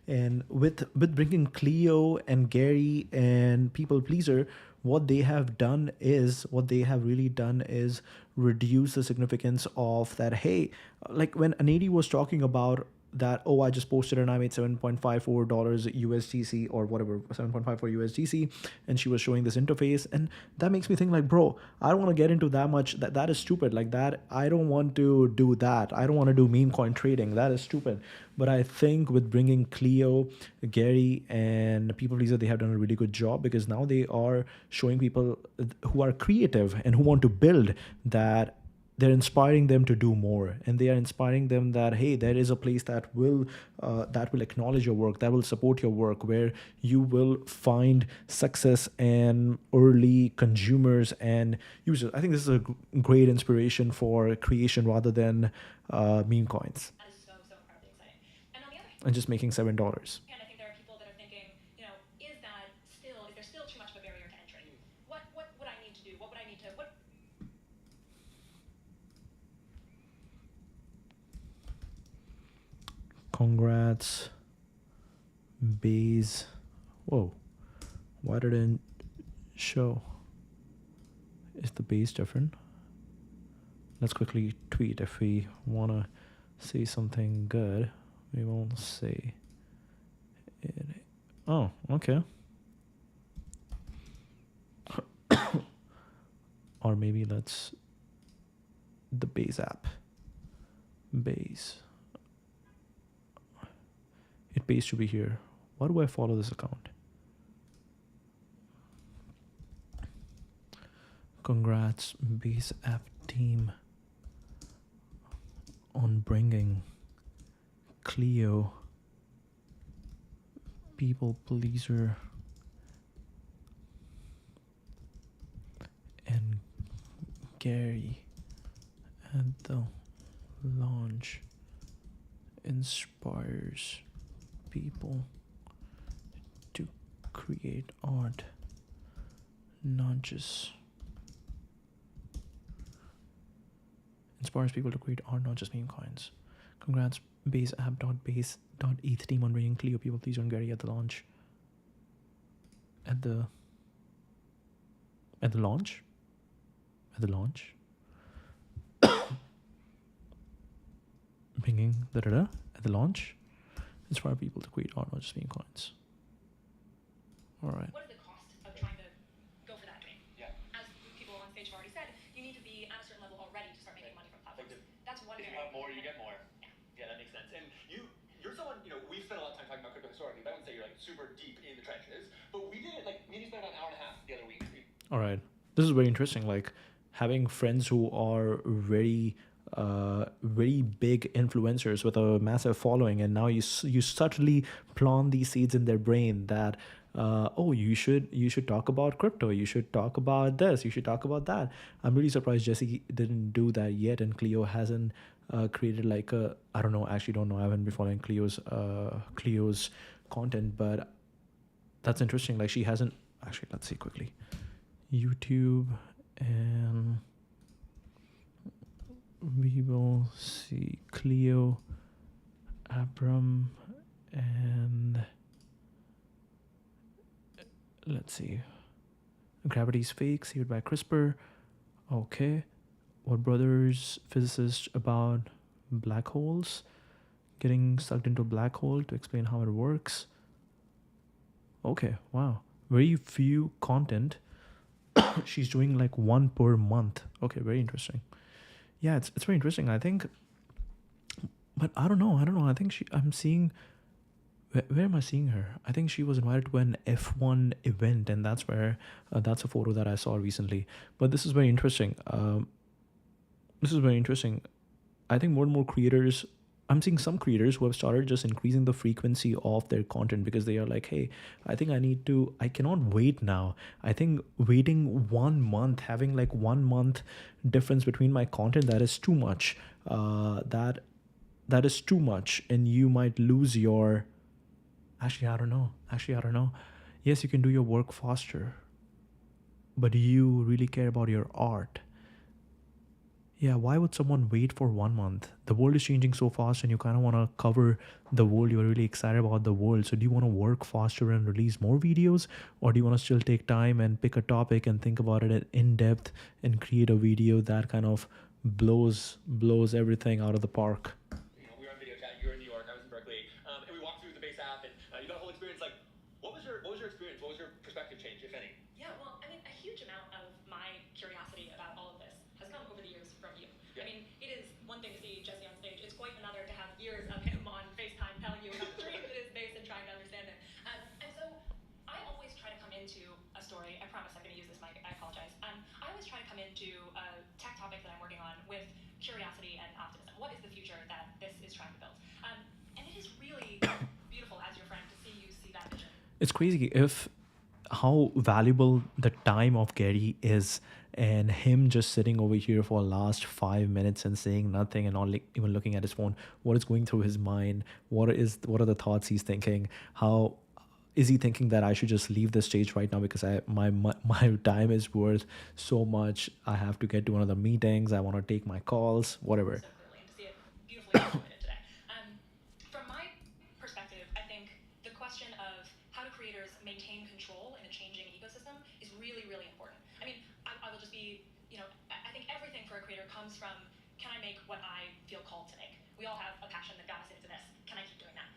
and with bringing Cleo and Gary and People Pleaser, what they have done is, what they have really done is reduce the significance of that. Hey, like when Anady was talking about that, oh, I just posted and I made $7.54 USDC or whatever, 7.54 USDC, and she was showing this interface, and that makes me think like, bro, I don't want to get into that much. That is stupid. Like that, I don't want to do that. I don't want to do meme coin trading. That is stupid. But I think with bringing Cleo, Gary, and People Pleaser, they have done a really good job, because now they are showing people who are creative and who want to build that they're inspiring them to do more, and they are inspiring them that, hey, there is a place that will acknowledge your work, that will support your work, where you will find success and early consumers and users. I think this is a great inspiration for creation rather than meme coins That is so incredibly exciting. And on the other and just making $7. hand, I think there are people that are thinking, is there still too much of a barrier to entry? What would I need to do? What would I need to what? Congrats, Baze. Whoa, why didn't show? Is the base different? Let's quickly tweet if we want to say something good. We will say it. Oh, okay. Or maybe let's the base app. Base. It pays to be here. Why do I follow this account? Congrats, Base App team, on bringing Cleo, People Pleaser, and Gary at the launch. Inspires people to create art, not just inspires people to create art, not just meme coins. Congrats, baseapp.base.eth team on bringing Cleo, People Pleaser, and Gary at the launch. At the launch. Bringing at the launch. Inspire people to create art, not just meme coins. All right. What is the cost of trying to go for that dream? Yeah. As people on stage have already said, you need to be at a certain level already to start making money from platforms. That's one If you area. have more, you get more. Yeah, that makes sense. And you're someone, we've spent a lot of time talking about crypto historically, but I wouldn't say you're like super deep in the trenches. But we did it, like, maybe spent about an hour and a half the other week. All right. This is very interesting. Like having friends who are very big influencers with a massive following, and now you subtly plant these seeds in their brain that oh, you should talk about crypto, you should talk about this, you should talk about that. I'm really surprised Jesse didn't do that yet, and Cleo hasn't created like a, I don't know, actually don't know, I haven't been following Cleo's content, but that's interesting. Like she hasn't actually, let's see quickly, YouTube, and we will see Cleo, Abram, and let's see, Gravity's Fake, saved by CRISPR. Okay. What brothers physicists about black holes, getting sucked into a black hole to explain how it works. Okay, wow. Very few content. She's doing like one per month. Okay, very interesting. Yeah, it's very interesting. I think, but I don't know. I think I'm seeing, where am I seeing her? I think she was invited to an F1 event, and that's where, that's a photo that I saw recently. But this is very interesting. I think more and more creators, I'm seeing some creators who have started just increasing the frequency of their content, because they are like, hey, I think I cannot wait now. I think waiting 1 month, having like 1 month difference between my content, that is too much. That is too much, and you might lose your, actually, I don't know. Yes, you can do your work faster, but do you really care about your art? Yeah, why would someone wait for 1 month? The world is changing so fast, and you kind of want to cover the world. You're really excited about the world. So, do you want to work faster and release more videos, or do you want to still take time and pick a topic and think about it in depth and create a video that kind of blows everything out of the park? We were on video chat. You were in New York. I was in Berkeley, and we walked through the base app, and you got a whole experience. Like, what was your experience? What was your perspective change, if any? Yeah, well, I mean, a huge amount of my curiosity about all of this has come over the years from you. Yeah. I mean, it is one thing to see Jesse on stage. It's quite another to have years of him on FaceTime telling you how strange it is based and trying to understand it. And so I always try to come into a story. I promise I'm going to use this mic. I apologize. I always try to come into a tech topic that I'm working on with curiosity and optimism. What is the future that this is trying to build? And it is really beautiful as your friend to see you see that vision. It's crazy if how valuable the time of Gary is, and him just sitting over here for the last 5 minutes and saying nothing and not even looking at his phone. What is going through his mind? What are the thoughts he's thinking? How is he thinking that I should just leave the stage right now because my time is worth so much? I have to get to another meetings. I want to take my calls, whatever. So clearly, and to see it beautifully illustrated today. From my perspective, I think the question of how do creators maintain control in a changing ecosystem is really, really important. I mean, I will just be, I think everything for a creator comes from, can I make what I feel called to make? We all have a passion that got us into this. Can I keep doing that?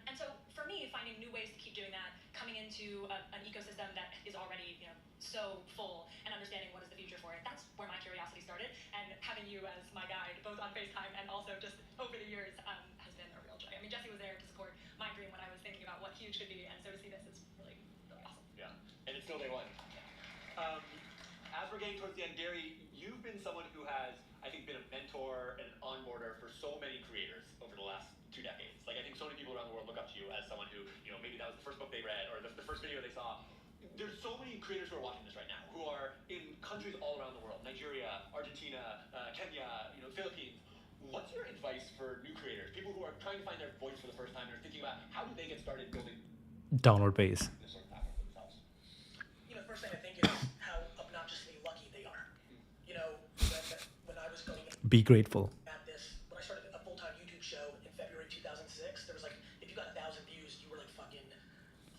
And so for me, finding new ways to keep doing that, coming into an ecosystem that is already, so full, and understanding what is the future for it, that's where my curiosity started. And having you as my guide, both on FaceTime and also just over the years, has been a real joy. I mean, Jesse was there to support my dream when I was thinking about what huge could be, and so to see this is really, really awesome. Yeah, and it's still day one. As we're getting towards the end, Gary, you've been someone who has, I think, been a mentor and an onboarder for so many creators over the last 2 decades. Like, I think so many people around the world look up to you as someone who, maybe that was the first book they read or the first video they saw. There's so many creators who are watching this right now who are in countries all around the world: Nigeria, Argentina, Kenya, Philippines. What's your advice for new creators, people who are trying to find their voice for the first time and are thinking about how do they get started building Downward base. this sort of platform for themselves? The first thing I think is how obnoxiously lucky they are. When I was going Be grateful. at this, when I started a full-time YouTube show in February 2006, there was like, if you got 1,000 views, you were like fucking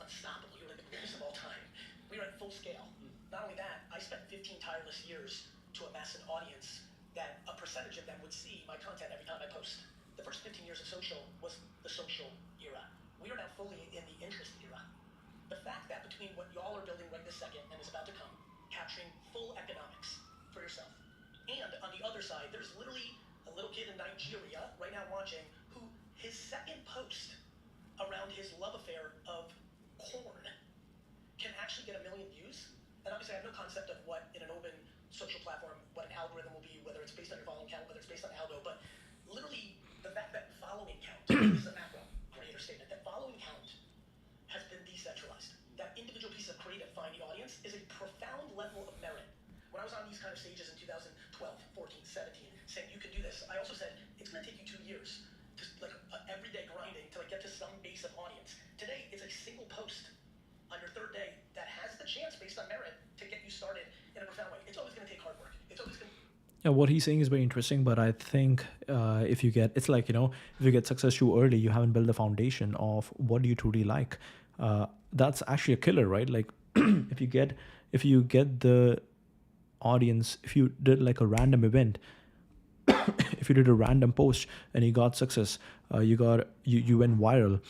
unstoppable. You were like the biggest of all time. We were at full scale. Not only that, I spent 15 tireless years to amass an audience that a percentage of them would see my content every time I post. The first 15 years of social was the social era. We are now fully in the interest era. The fact that between what y'all are building right this second and is about to come, capturing full economics for yourself, and on the other side, there's literally a little kid in Nigeria right now watching who his second post around his love affair of corn can actually get 1 million views. And obviously I have no concept of what in an open social platform, what an algorithm will be, whether it's based on your following count, whether it's based on algo, but literally the fact that following count, this is a macro creator statement, that following count has been decentralized. That individual piece of creative find the audience is a profound level of merit. When I was on these kind of stages in 2012, 14, 17, saying you can do this, I also said it's going to take you 2 years, just like everyday grinding to get to some base of audience. Today, it's a single post on your 3rd day that has the chance, based on merit, to get you started in a profound way. It's always going to take hard work. It's always going to... Yeah, what he's saying is very interesting, but I think if you get, it's like, if you get success too early, you haven't built the foundation of what do you truly like. That's actually a killer, right? Like if you get the audience, if you did like a random event, if you did a random post and you got success, you went viral.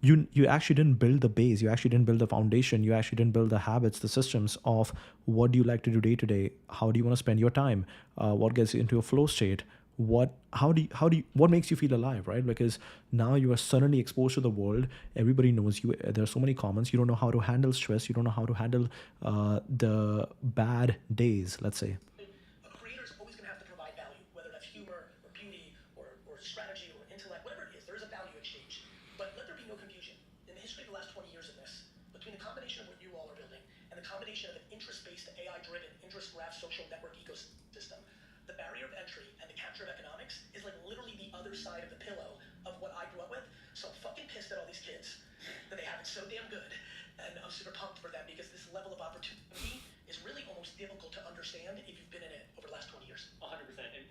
You actually didn't build the base. You actually didn't build the foundation. You actually didn't build the habits, the systems of what do you like to do day to day? How do you want to spend your time? What gets you into a flow state? What makes you feel alive, right? Because now you are suddenly exposed to the world. Everybody knows you. There are so many comments. You don't know how to handle stress. You don't know how to handle the bad days, let's say. A creator is always going to have to provide value, whether that's humor or beauty or strategy or intellect, whatever it is. There is a value exchange. But let there be no confusion. In the history of the last 20 years of this, between the combination of what you all are building and the combination of an interest-based, AI-driven, interest graph social network ecosystem, the barrier of entry and the capture of economics is like literally the other side of the pillow of what I grew up with. So I'm fucking pissed at all these kids that they have it so damn good. And I'm super pumped for them because this level of opportunity is really almost difficult to understand if you've been in it over the last 20 years. 100%. And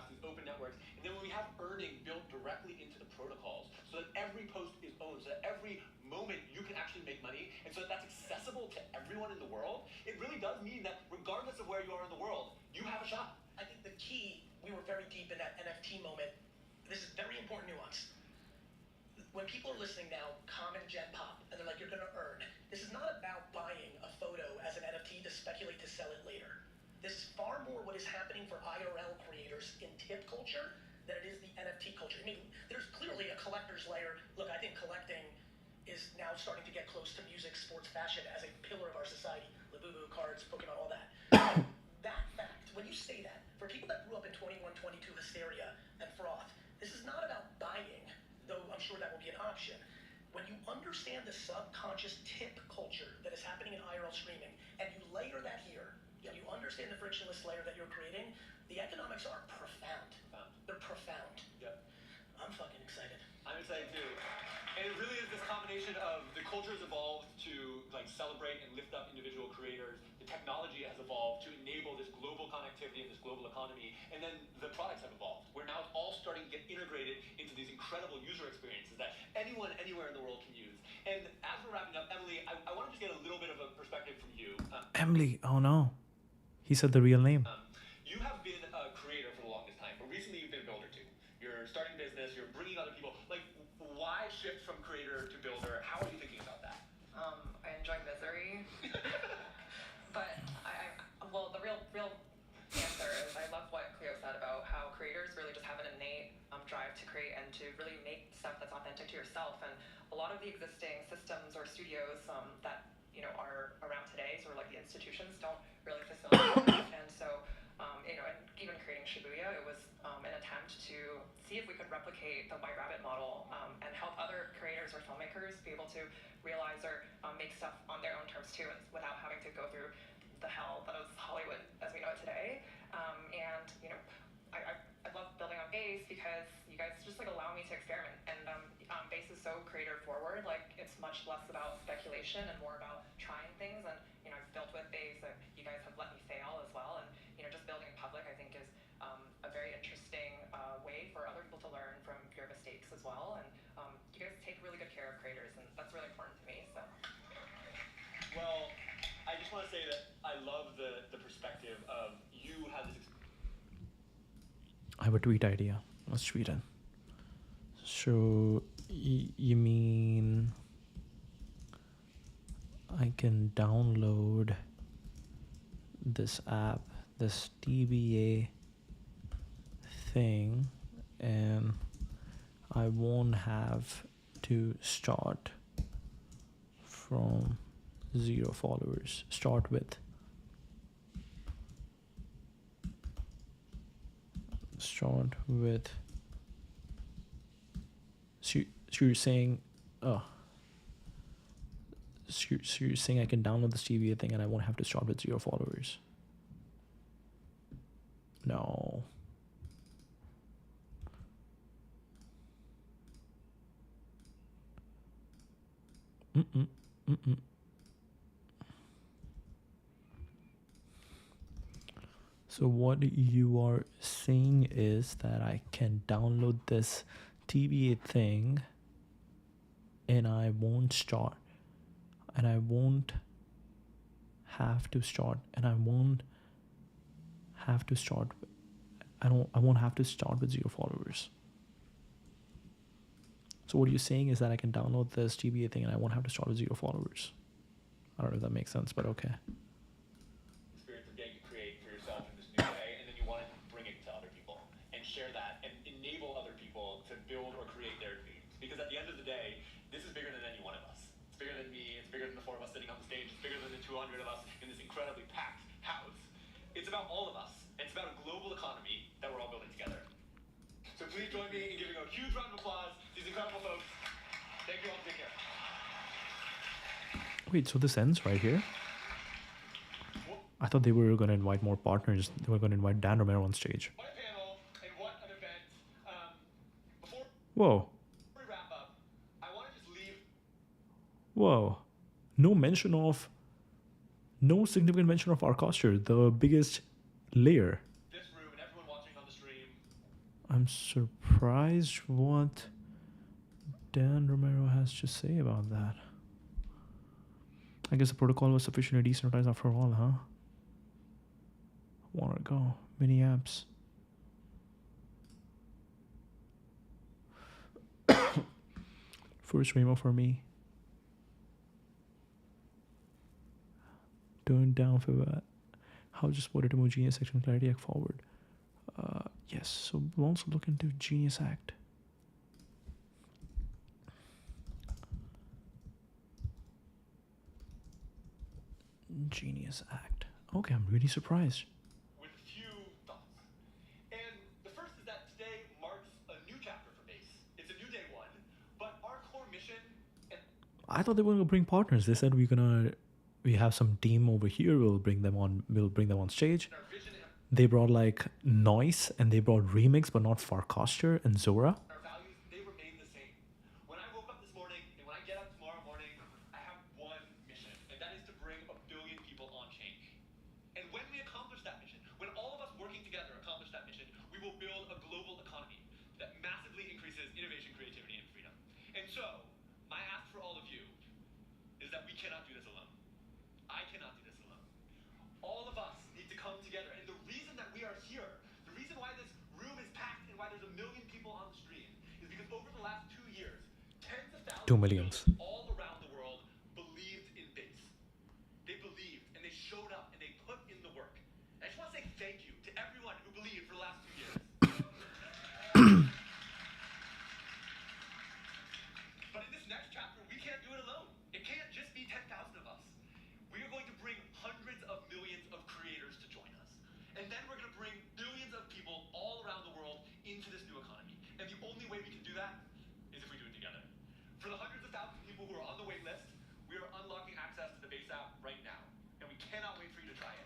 graphs, these open networks, and then when we have earning built directly into the protocols, so that every post is owned, so that every moment you can actually make money, and so that that's accessible to everyone in the world, it really does mean that regardless of where you are in the world, you have a shot. I think the key, we were very deep in that NFT moment. This is very important nuance. When people are listening now, comment Gen Pop, and they're like, you're gonna earn. This is not about buying a photo as an NFT to speculate to sell it later. This is far more what is happening for IRL creators in tip culture than it is the NFT culture. I mean, there's clearly a collector's layer. Look, I think collecting is now starting to get close to music, sports, fashion as a pillar of our society. Labubu, cards, Pokemon, all that. That fact, when you say that, for people that grew up in 21, 22 hysteria and froth, this is not about buying, though I'm sure that will be an option. When you understand the subconscious tip culture that is happening in IRL streaming, and you layer that here, and you understand the frictionless layer that you're creating, the economics are profound. They're profound. Yep. I'm fucking excited. I'm excited too. And it really is this combination of the culture has evolved to like celebrate and lift up individual creators. The technology has evolved to enable this global connectivity and this global economy. And then the products have evolved, where now it's all starting to get integrated into these incredible user experiences that anyone, anywhere in the world can use. And as we're wrapping up, Emily, I want to just get a little bit of a perspective from you. Emily, oh no. He said the real name. You have been a creator for the longest time, but recently you've been a builder too. You're starting business, you're bringing other people. Like, why shift from creator to builder? How are you thinking about that? I enjoy misery, but well, the real answer is I love what Cleo said about how creators really just have an innate drive to create and to really make stuff that's authentic to yourself. And a lot of the existing systems or studios that are around today, sort of like the institutions, don't really facilitate that. And so, and even creating Shibuya, it was an attempt to see if we could replicate the White Rabbit model and help other creators or filmmakers be able to realize or make stuff on their own terms too, without having to go through the hell that is Hollywood as we know it today. I love building on Base because you guys just like allow me to experiment, and Base is so creator forward. Like, it's much less about speculation and more about trying things. And I've built with Base, and you guys have let me fail as well. And just building in public, I think, is a very interesting way for other people to learn from your mistakes as well. And you guys take really good care of creators, and that's really important to me. So. Well, I just want to say that I love the perspective of you have this. I have a tweet idea. Let's tweet it. So, you mean I can download this app, this TBA thing, and I won't have to start from 0 followers. Start with so you're saying so you're saying I can download this TBA thing and I won't have to start with 0 followers. No. So what you are saying is that I can download this TBA thing and I won't start, and I won't have to start, and I won't have to start. I won't have to start with 0 followers. So what you're saying is that I can download this TBA thing and I won't have to start with 0 followers. I don't know if that makes sense, but okay. Experience of getting to create for yourself in this new way, and then you want to bring it to other people and share that and enable other people to build or create their dreams. Because at the end of the day, this is bigger than any one of us. It's bigger than me. It's bigger than the 4 of us sitting on the stage. It's bigger than the 200 of us in this incredibly packed house. It's about all of us. And it's about a global economy that we're all building together. So please join me in giving a huge round of applause to these incredible folks. Thank you all. Take care. Wait, so this ends right here? I thought they were going to invite more partners. They were going to invite Dan Romero on stage. What a panel and what an event. Before Whoa. we wrap up, I want to just leave. Whoa. No significant mention of Arcosture, the biggest layer. This room and everyone watching on the stream I'm surprised what Dan Romero has to say about that. I guess the protocol was sufficiently decentralized after all, huh? Wanna go. Mini apps. First Remo for me. Turn down for that. How just put it in Genius Act and Clarity Act forward. Yes, so we'll also look into Genius Act. Genius Act. Okay, I'm really surprised. With a few thoughts. And the first is that today marks a new chapter for Base. It's a new day one, but our core mission and I thought they were gonna bring partners. They said we have some team over here. We'll bring them on stage. our vision and They brought like Noise and they brought Remix, but not Farcaster and Zora. our values, they remain the same. When I woke up this morning and when I get up tomorrow morning, I have one mission, and that is to bring 1 billion people on chain. And when we accomplish that mission, when all of us working together accomplish that mission, we will build a global economy that massively increases innovation, creativity, and freedom. And so, my ask for all of you is that we cannot do this alone. I cannot do this alone. All of us need to come together. And the reason that we are here, the reason why this room is packed and why there's 1 million people on the stream is because over the last 2 years, tens of thousands 2 million. of builders all around the world believed in Base. They believed and they showed up and they put in the work. And I just want to say thank you to everyone who believed for the last 2 years. But in this next chapter, we can't do it alone. It can't just be 10,000 of us. We are going to bring hundreds of millions of creators to join us. And then we're going to bring billions of people all around the world into this new economy. And the only way we can do that is if we do it together. For the hundreds of thousands of people who are on the wait list, we are unlocking access to the Base app right now. And we cannot wait for you to try it.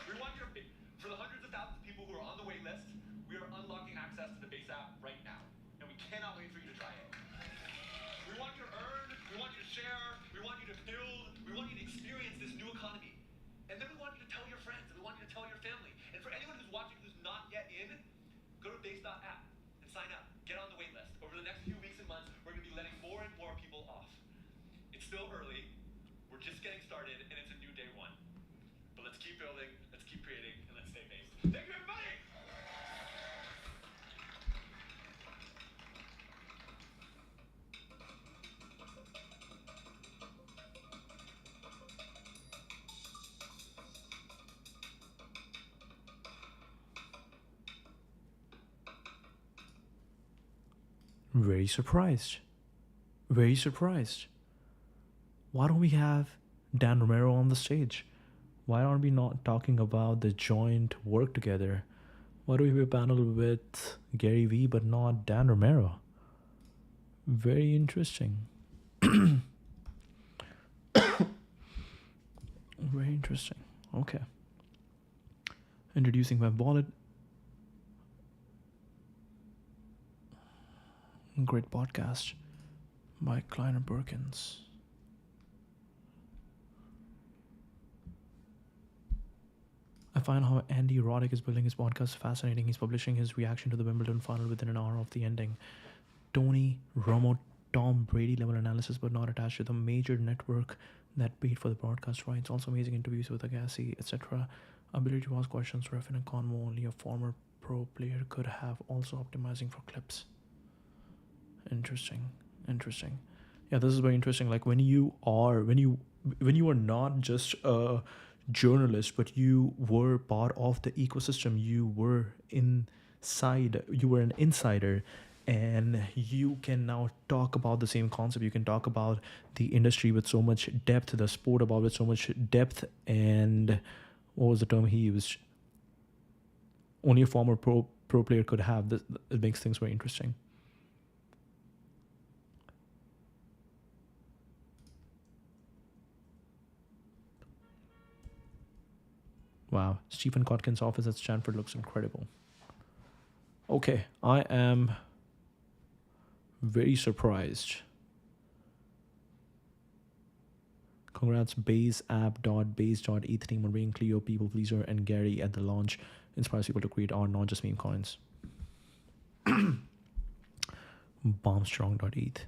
We want you to, for the hundreds of thousands of people who are on the wait list, we are unlocking access to the Base app right now. And we cannot wait for you to try it. We want you to earn, we want you to share, we want you to build, we want you to experience this new economy. And then we want you to tell your friends, and we want you to tell your family. And for anyone who's watching who's not yet in, go to base.app and sign up. Get on the wait list. Over the next few weeks and months, we're going to be letting more and more people off. It's still early, we're just getting started, and it's a new day one. But let's keep building, let's keep creating, and let's stay based. Thank you, everybody! Very surprised. Very surprised. Why don't we have Dan Romero on the stage? Why aren't we not talking about the joint work together? Why do we have a panel with Gary Vee but not Dan Romero? Very interesting. Very interesting. Okay. Introducing Web Wallet. Great podcast by Kleiner Perkins. I find how Andy Roddick is building his podcast fascinating. He's publishing his reaction to the Wimbledon final within an hour of the ending. Tony Romo, Tom Brady level analysis, but not attached to the major network that paid for the broadcast rights. Also amazing interviews with Agassi, etc. Ability to ask questions ref in a convo only a former pro player could have. Also optimizing for clips. Interesting. Yeah, this is very interesting. Like when you are not just a journalist, but you were part of the ecosystem, you were an insider, and you can now talk about the same concept. You can talk about the industry with so much depth, the sport about with so much depth, and what was the term he used? Only a former pro player could have. This, it makes things very interesting. Wow, Stephen Kotkin's office at Stanford looks incredible. Okay, I am very surprised. Congrats, baseapp.base.eth team on being Cleo, People Pleaser, and Gary at the launch. Inspires people to create art, not just meme coins. Bombstrong.eth.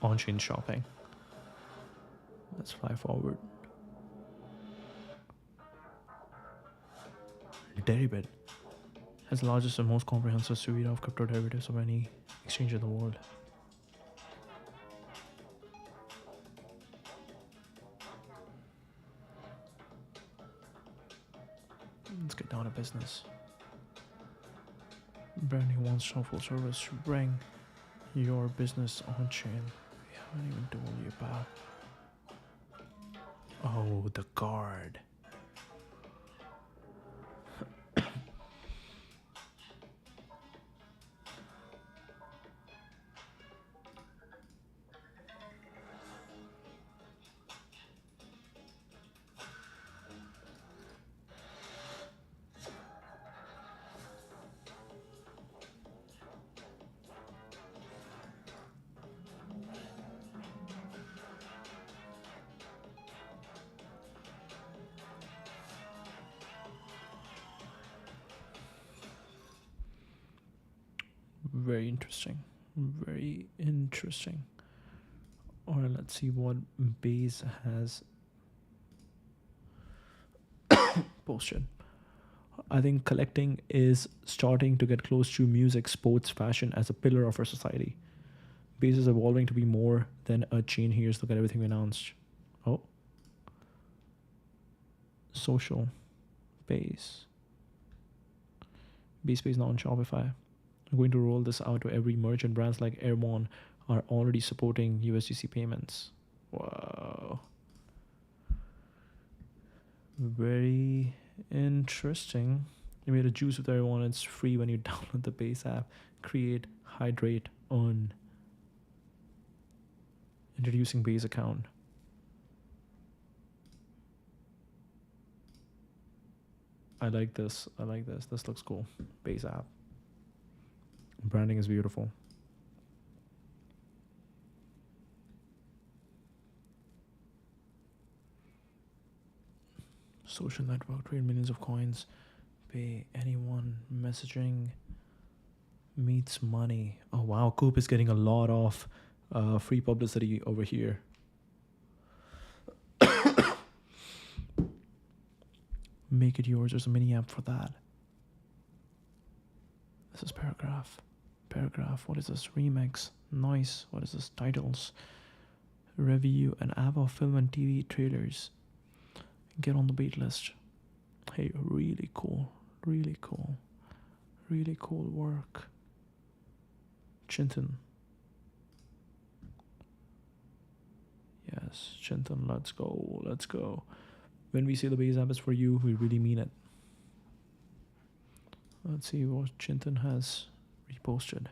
On-chain shopping. Let's fly forward. Deribit has the largest and most comprehensive suite of crypto derivatives of any exchange in the world. Let's get down to business. Brand new one-stop full service to bring your business on chain. We haven't even told you about. Oh, the card. Very interesting. Very interesting. Alright, let's see what Base has posted. I think collecting is starting to get close to music, sports, fashion as a pillar of our society. Base is evolving to be more than a chain. Here's look at everything we announced. Oh. Social. Base. Base Pay is now on Shopify. I'm going to roll this out to every merchant. Brands like Airborne are already supporting USDC payments. Wow. Very interesting. You made a juice with Airborne. It's free when you download the Base app. Create, hydrate, earn. Introducing Base account. I like this. I like this. This looks cool. Base app. Branding is beautiful. Social network, trade millions of coins, pay anyone, messaging meets money. Oh wow, Coop is getting a lot of free publicity over here. Make it yours. There's a mini app for that. This is Paragraph. Paragraph. What is this? Remix. Nice. What is this? Titles. Review an app of film and TV trailers. Get on the wait list. Hey, really cool. Really cool. Really cool work. Chintan. Yes, Chintan, let's go. Let's go. When we say the Base app is for you, we really mean it. Let's see what Chintan has reposted.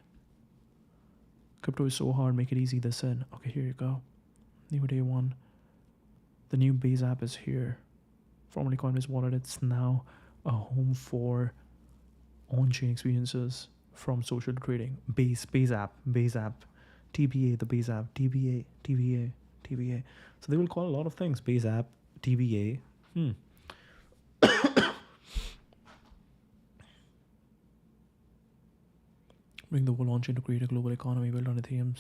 Crypto is so hard, make it easy, they said. Okay, here you go. New day one. The new Base app is here. Formerly Coinbase Wallet, it's now a home for on-chain experiences from social trading. Base app, TBA, the Base app, TBA. So they will call a lot of things. Base app, TBA. Bring the world on-chain to create a global economy built on Ethereum,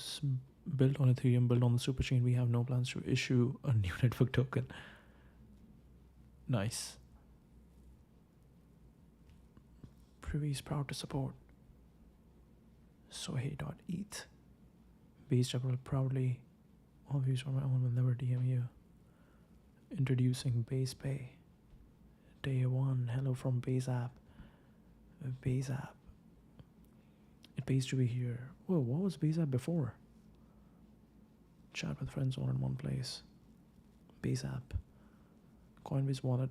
built on the superchain. We have no plans to issue a new network token. Nice. Privy is proud to support. Sohei.eth. Base will proudly, all views from my own will never DM you. Introducing Base Pay. Day one. Hello from Base app. Base app. It pays to be here. Whoa, what was Base app before? Chat with friends all in one place. Base app. Coinbase Wallet.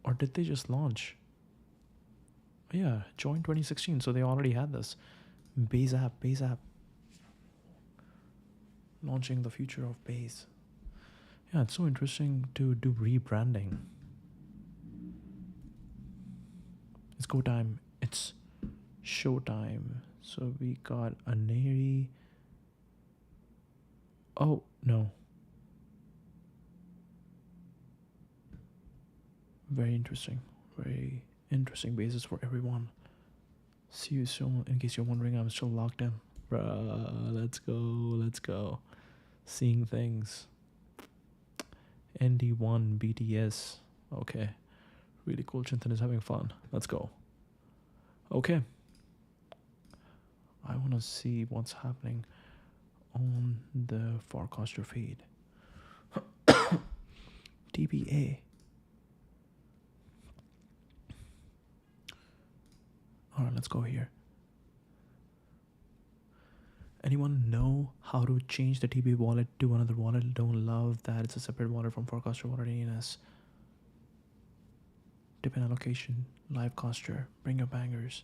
Or did they just launch? Yeah, joined 2016, so they already had this. Base app, Base app. Launching the future of Base. Yeah, it's so interesting to do rebranding. It's go time. It's show time. So we got a Neri. Oh, no. Very interesting. Very interesting basis for everyone. See you soon. In case you're wondering, I'm still locked in. Bruh, let's go. Let's go. Seeing things. ND1 BTS. Okay. Really cool. Chintan is having fun. Let's go. Okay. I want to see what's happening on the forecaster feed. TBA. Alright, let's go here. Anyone know how to change the TB wallet to another wallet? Don't love that it's a separate wallet from forecaster wallet ANS. Dip in allocation, live caster, bring your bangers.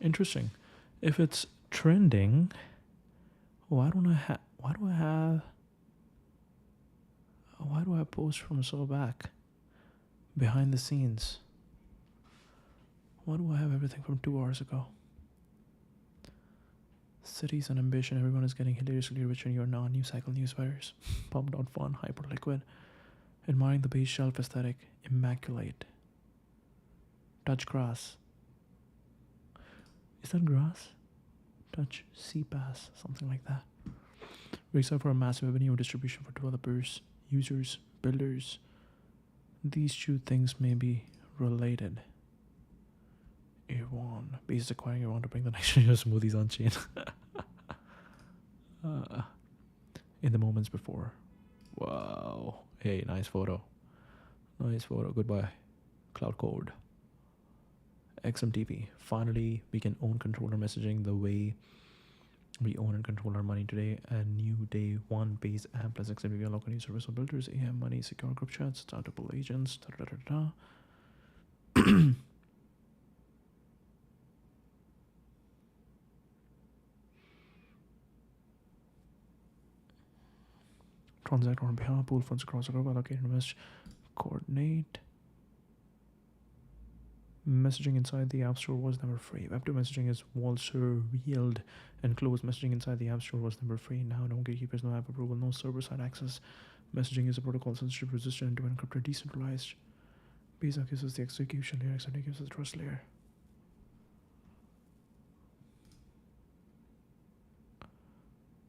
Interesting. If it's trending, why do I post from so back? Behind the scenes. Why do I have everything from 2 hours ago? Cities and ambition, everyone is getting hilariously rich and you're not. New cycle newsletters. Pump.fun, hyperliquid. Admiring the base shelf aesthetic. Immaculate. Touch grass. Is that grass? Touch CPAS, something like that. We're excited for a massive avenue distribution for developers, users, builders. These two things may be related. Iran. Base is acquiring Iran to bring the next generation smoothies on chain. In the moments before. Wow. Hey, nice photo. Nice photo. Goodbye. Cloud code. XMTP. Finally, we can own controller messaging the way we own and control our money today. A new day one base app plus XMTP local new service for builders, AM money, secure group chats, startable agents, Transact on behalf, pool funds across the group, allocate, invest, coordinate. Messaging inside the App Store was never free. Web2 messaging is also revealed and closed. Messaging inside the App Store was never free. Now, no gatekeepers, no app approval, no server-side access. Messaging is a protocol censorship resistant to encrypted, decentralized. Base gives us the execution layer, XMD gives us the trust layer.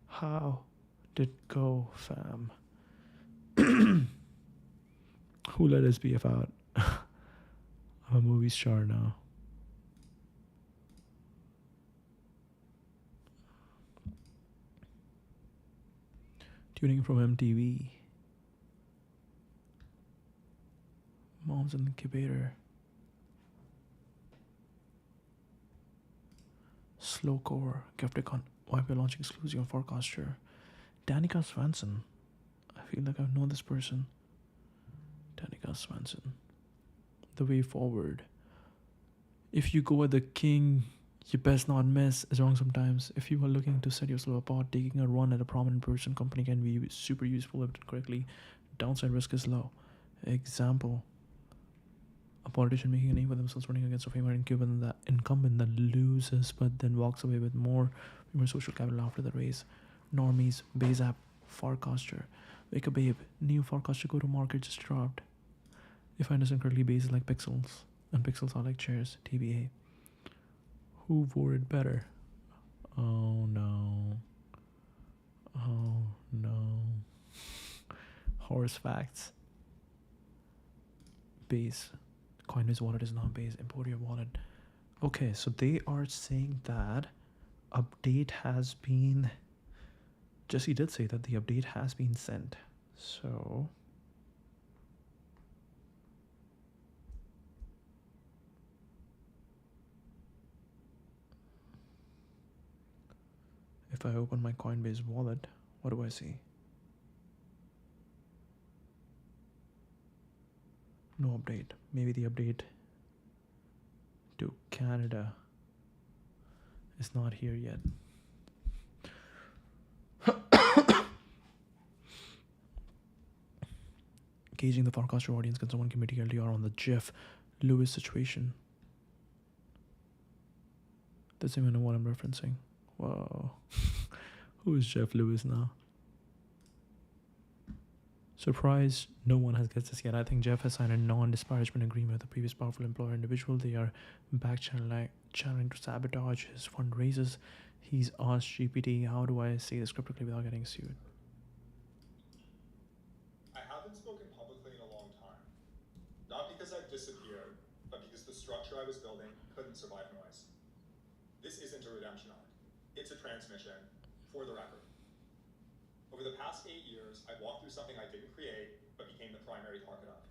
How did it go, fam? Who let SBF out? I'm a movie star now. Tuning from MTV. Mom's in the incubator. Slowcore. Giftecon. Why we're launching exclusive on Forecaster. Danica Swanson. I feel like I've known this person. Danica Swanson. The way forward. If you go at the king, you best not miss is wrong sometimes. If you are looking to set yourself apart, taking a run at a prominent person company can be super useful if done correctly. Downside risk is low. Example. A politician making a name for themselves running against a famous incumbent that loses but then walks away with more social capital after the race. Normies, base app, forecaster. Wake up babe, new forecaster go to market just dropped. If I understand correctly, base is like pixels, and pixels are like chairs, TBA. Who wore it better? Oh no. Oh no. Horse facts. Base. Coinbase wallet is not base. Emporia wallet. Okay, so they are saying that update has been... Jesse did say that the update has been sent. So... if I open my Coinbase wallet, what do I see? No update. Maybe the update to Canada is not here yet. Gauging the forecaster audience, can someone give me TLDR on the Jeff Lewis situation? Doesn't even know what I'm referencing. Wow. Who is Jeff Lewis now? Surprise, no one has guessed this yet. I think Jeff has signed a non-disparagement agreement with the previous powerful employer individual. They are back channeling to sabotage his fundraisers. He's asked GPT, how do I say this cryptically without getting sued? I haven't spoken publicly in a long time. Not because I've disappeared, but because the structure I was building couldn't survive noise. This isn't a redemption arc. It's a transmission, for the record. Over the past 8 years, I've walked through something I didn't create, but became the primary target of.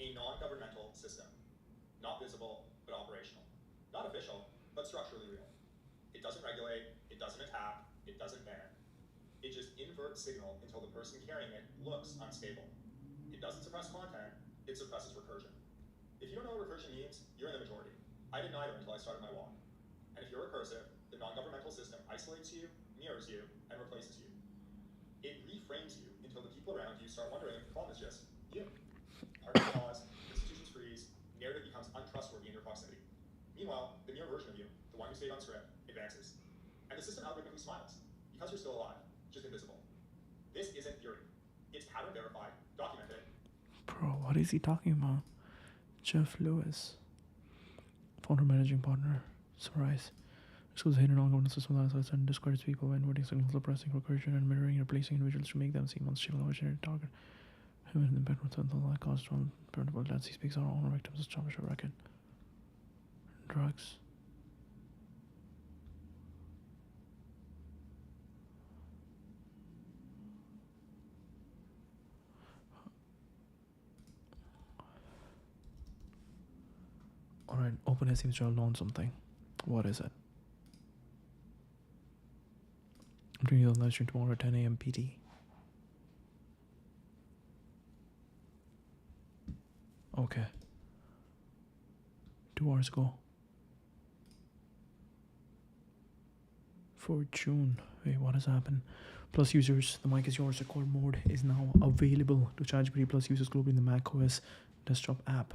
A non-governmental system. Not visible, but operational. Not official, but structurally real. It doesn't regulate, it doesn't attack, it doesn't ban. It just inverts signal until the person carrying it looks unstable. It doesn't suppress content, it suppresses recursion. If you don't know what recursion means, you're in the majority. I didn't either until I started my walk. And if you're recursive, the non-governmental system isolates you, mirrors you, and replaces you. It reframes you until the people around you start wondering if the problem is just you. Parties pause, institutions freeze, narrative becomes untrustworthy in your proximity. Meanwhile, the mirror version of you, the one who stayed on script, advances. And the system algorithmically smiles, because you're still alive, just invisible. This isn't theory. It's pattern verified, documented. Bro, what is he talking about? Jeff Lewis, founder managing partner. Surprise. Schools hate an ongoing system that isolates and discredits people by inverting signals, suppressing recursion, and mirroring, replacing individuals to make them seem unstable or generic target. Human impact with all that caused from preventable deaths. He speaks our own victims as establish a record. Drugs. Alright, OpenAI seems to have launched something. What is it? I'm doing the live stream tomorrow at 10 a.m. PT. Okay. 2 hours ago. For June. Wait, what has happened? Plus users, the mic is yours. Record mode is now available to ChatGPT Plus users globally in the macOS desktop app.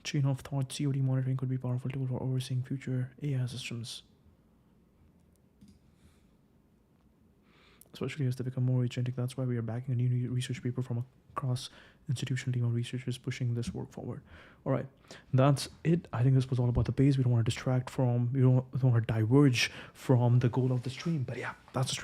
Chain of thought COD monitoring could be a powerful tool for overseeing future AI systems. Especially as they become more agentic. That's why we are backing a new research paper from a cross-institutional team of researchers pushing this work forward. All right, that's it. I think this was all about the base. We don't want to distract from, we don't want to diverge from the goal of the stream. But yeah, that's the stream.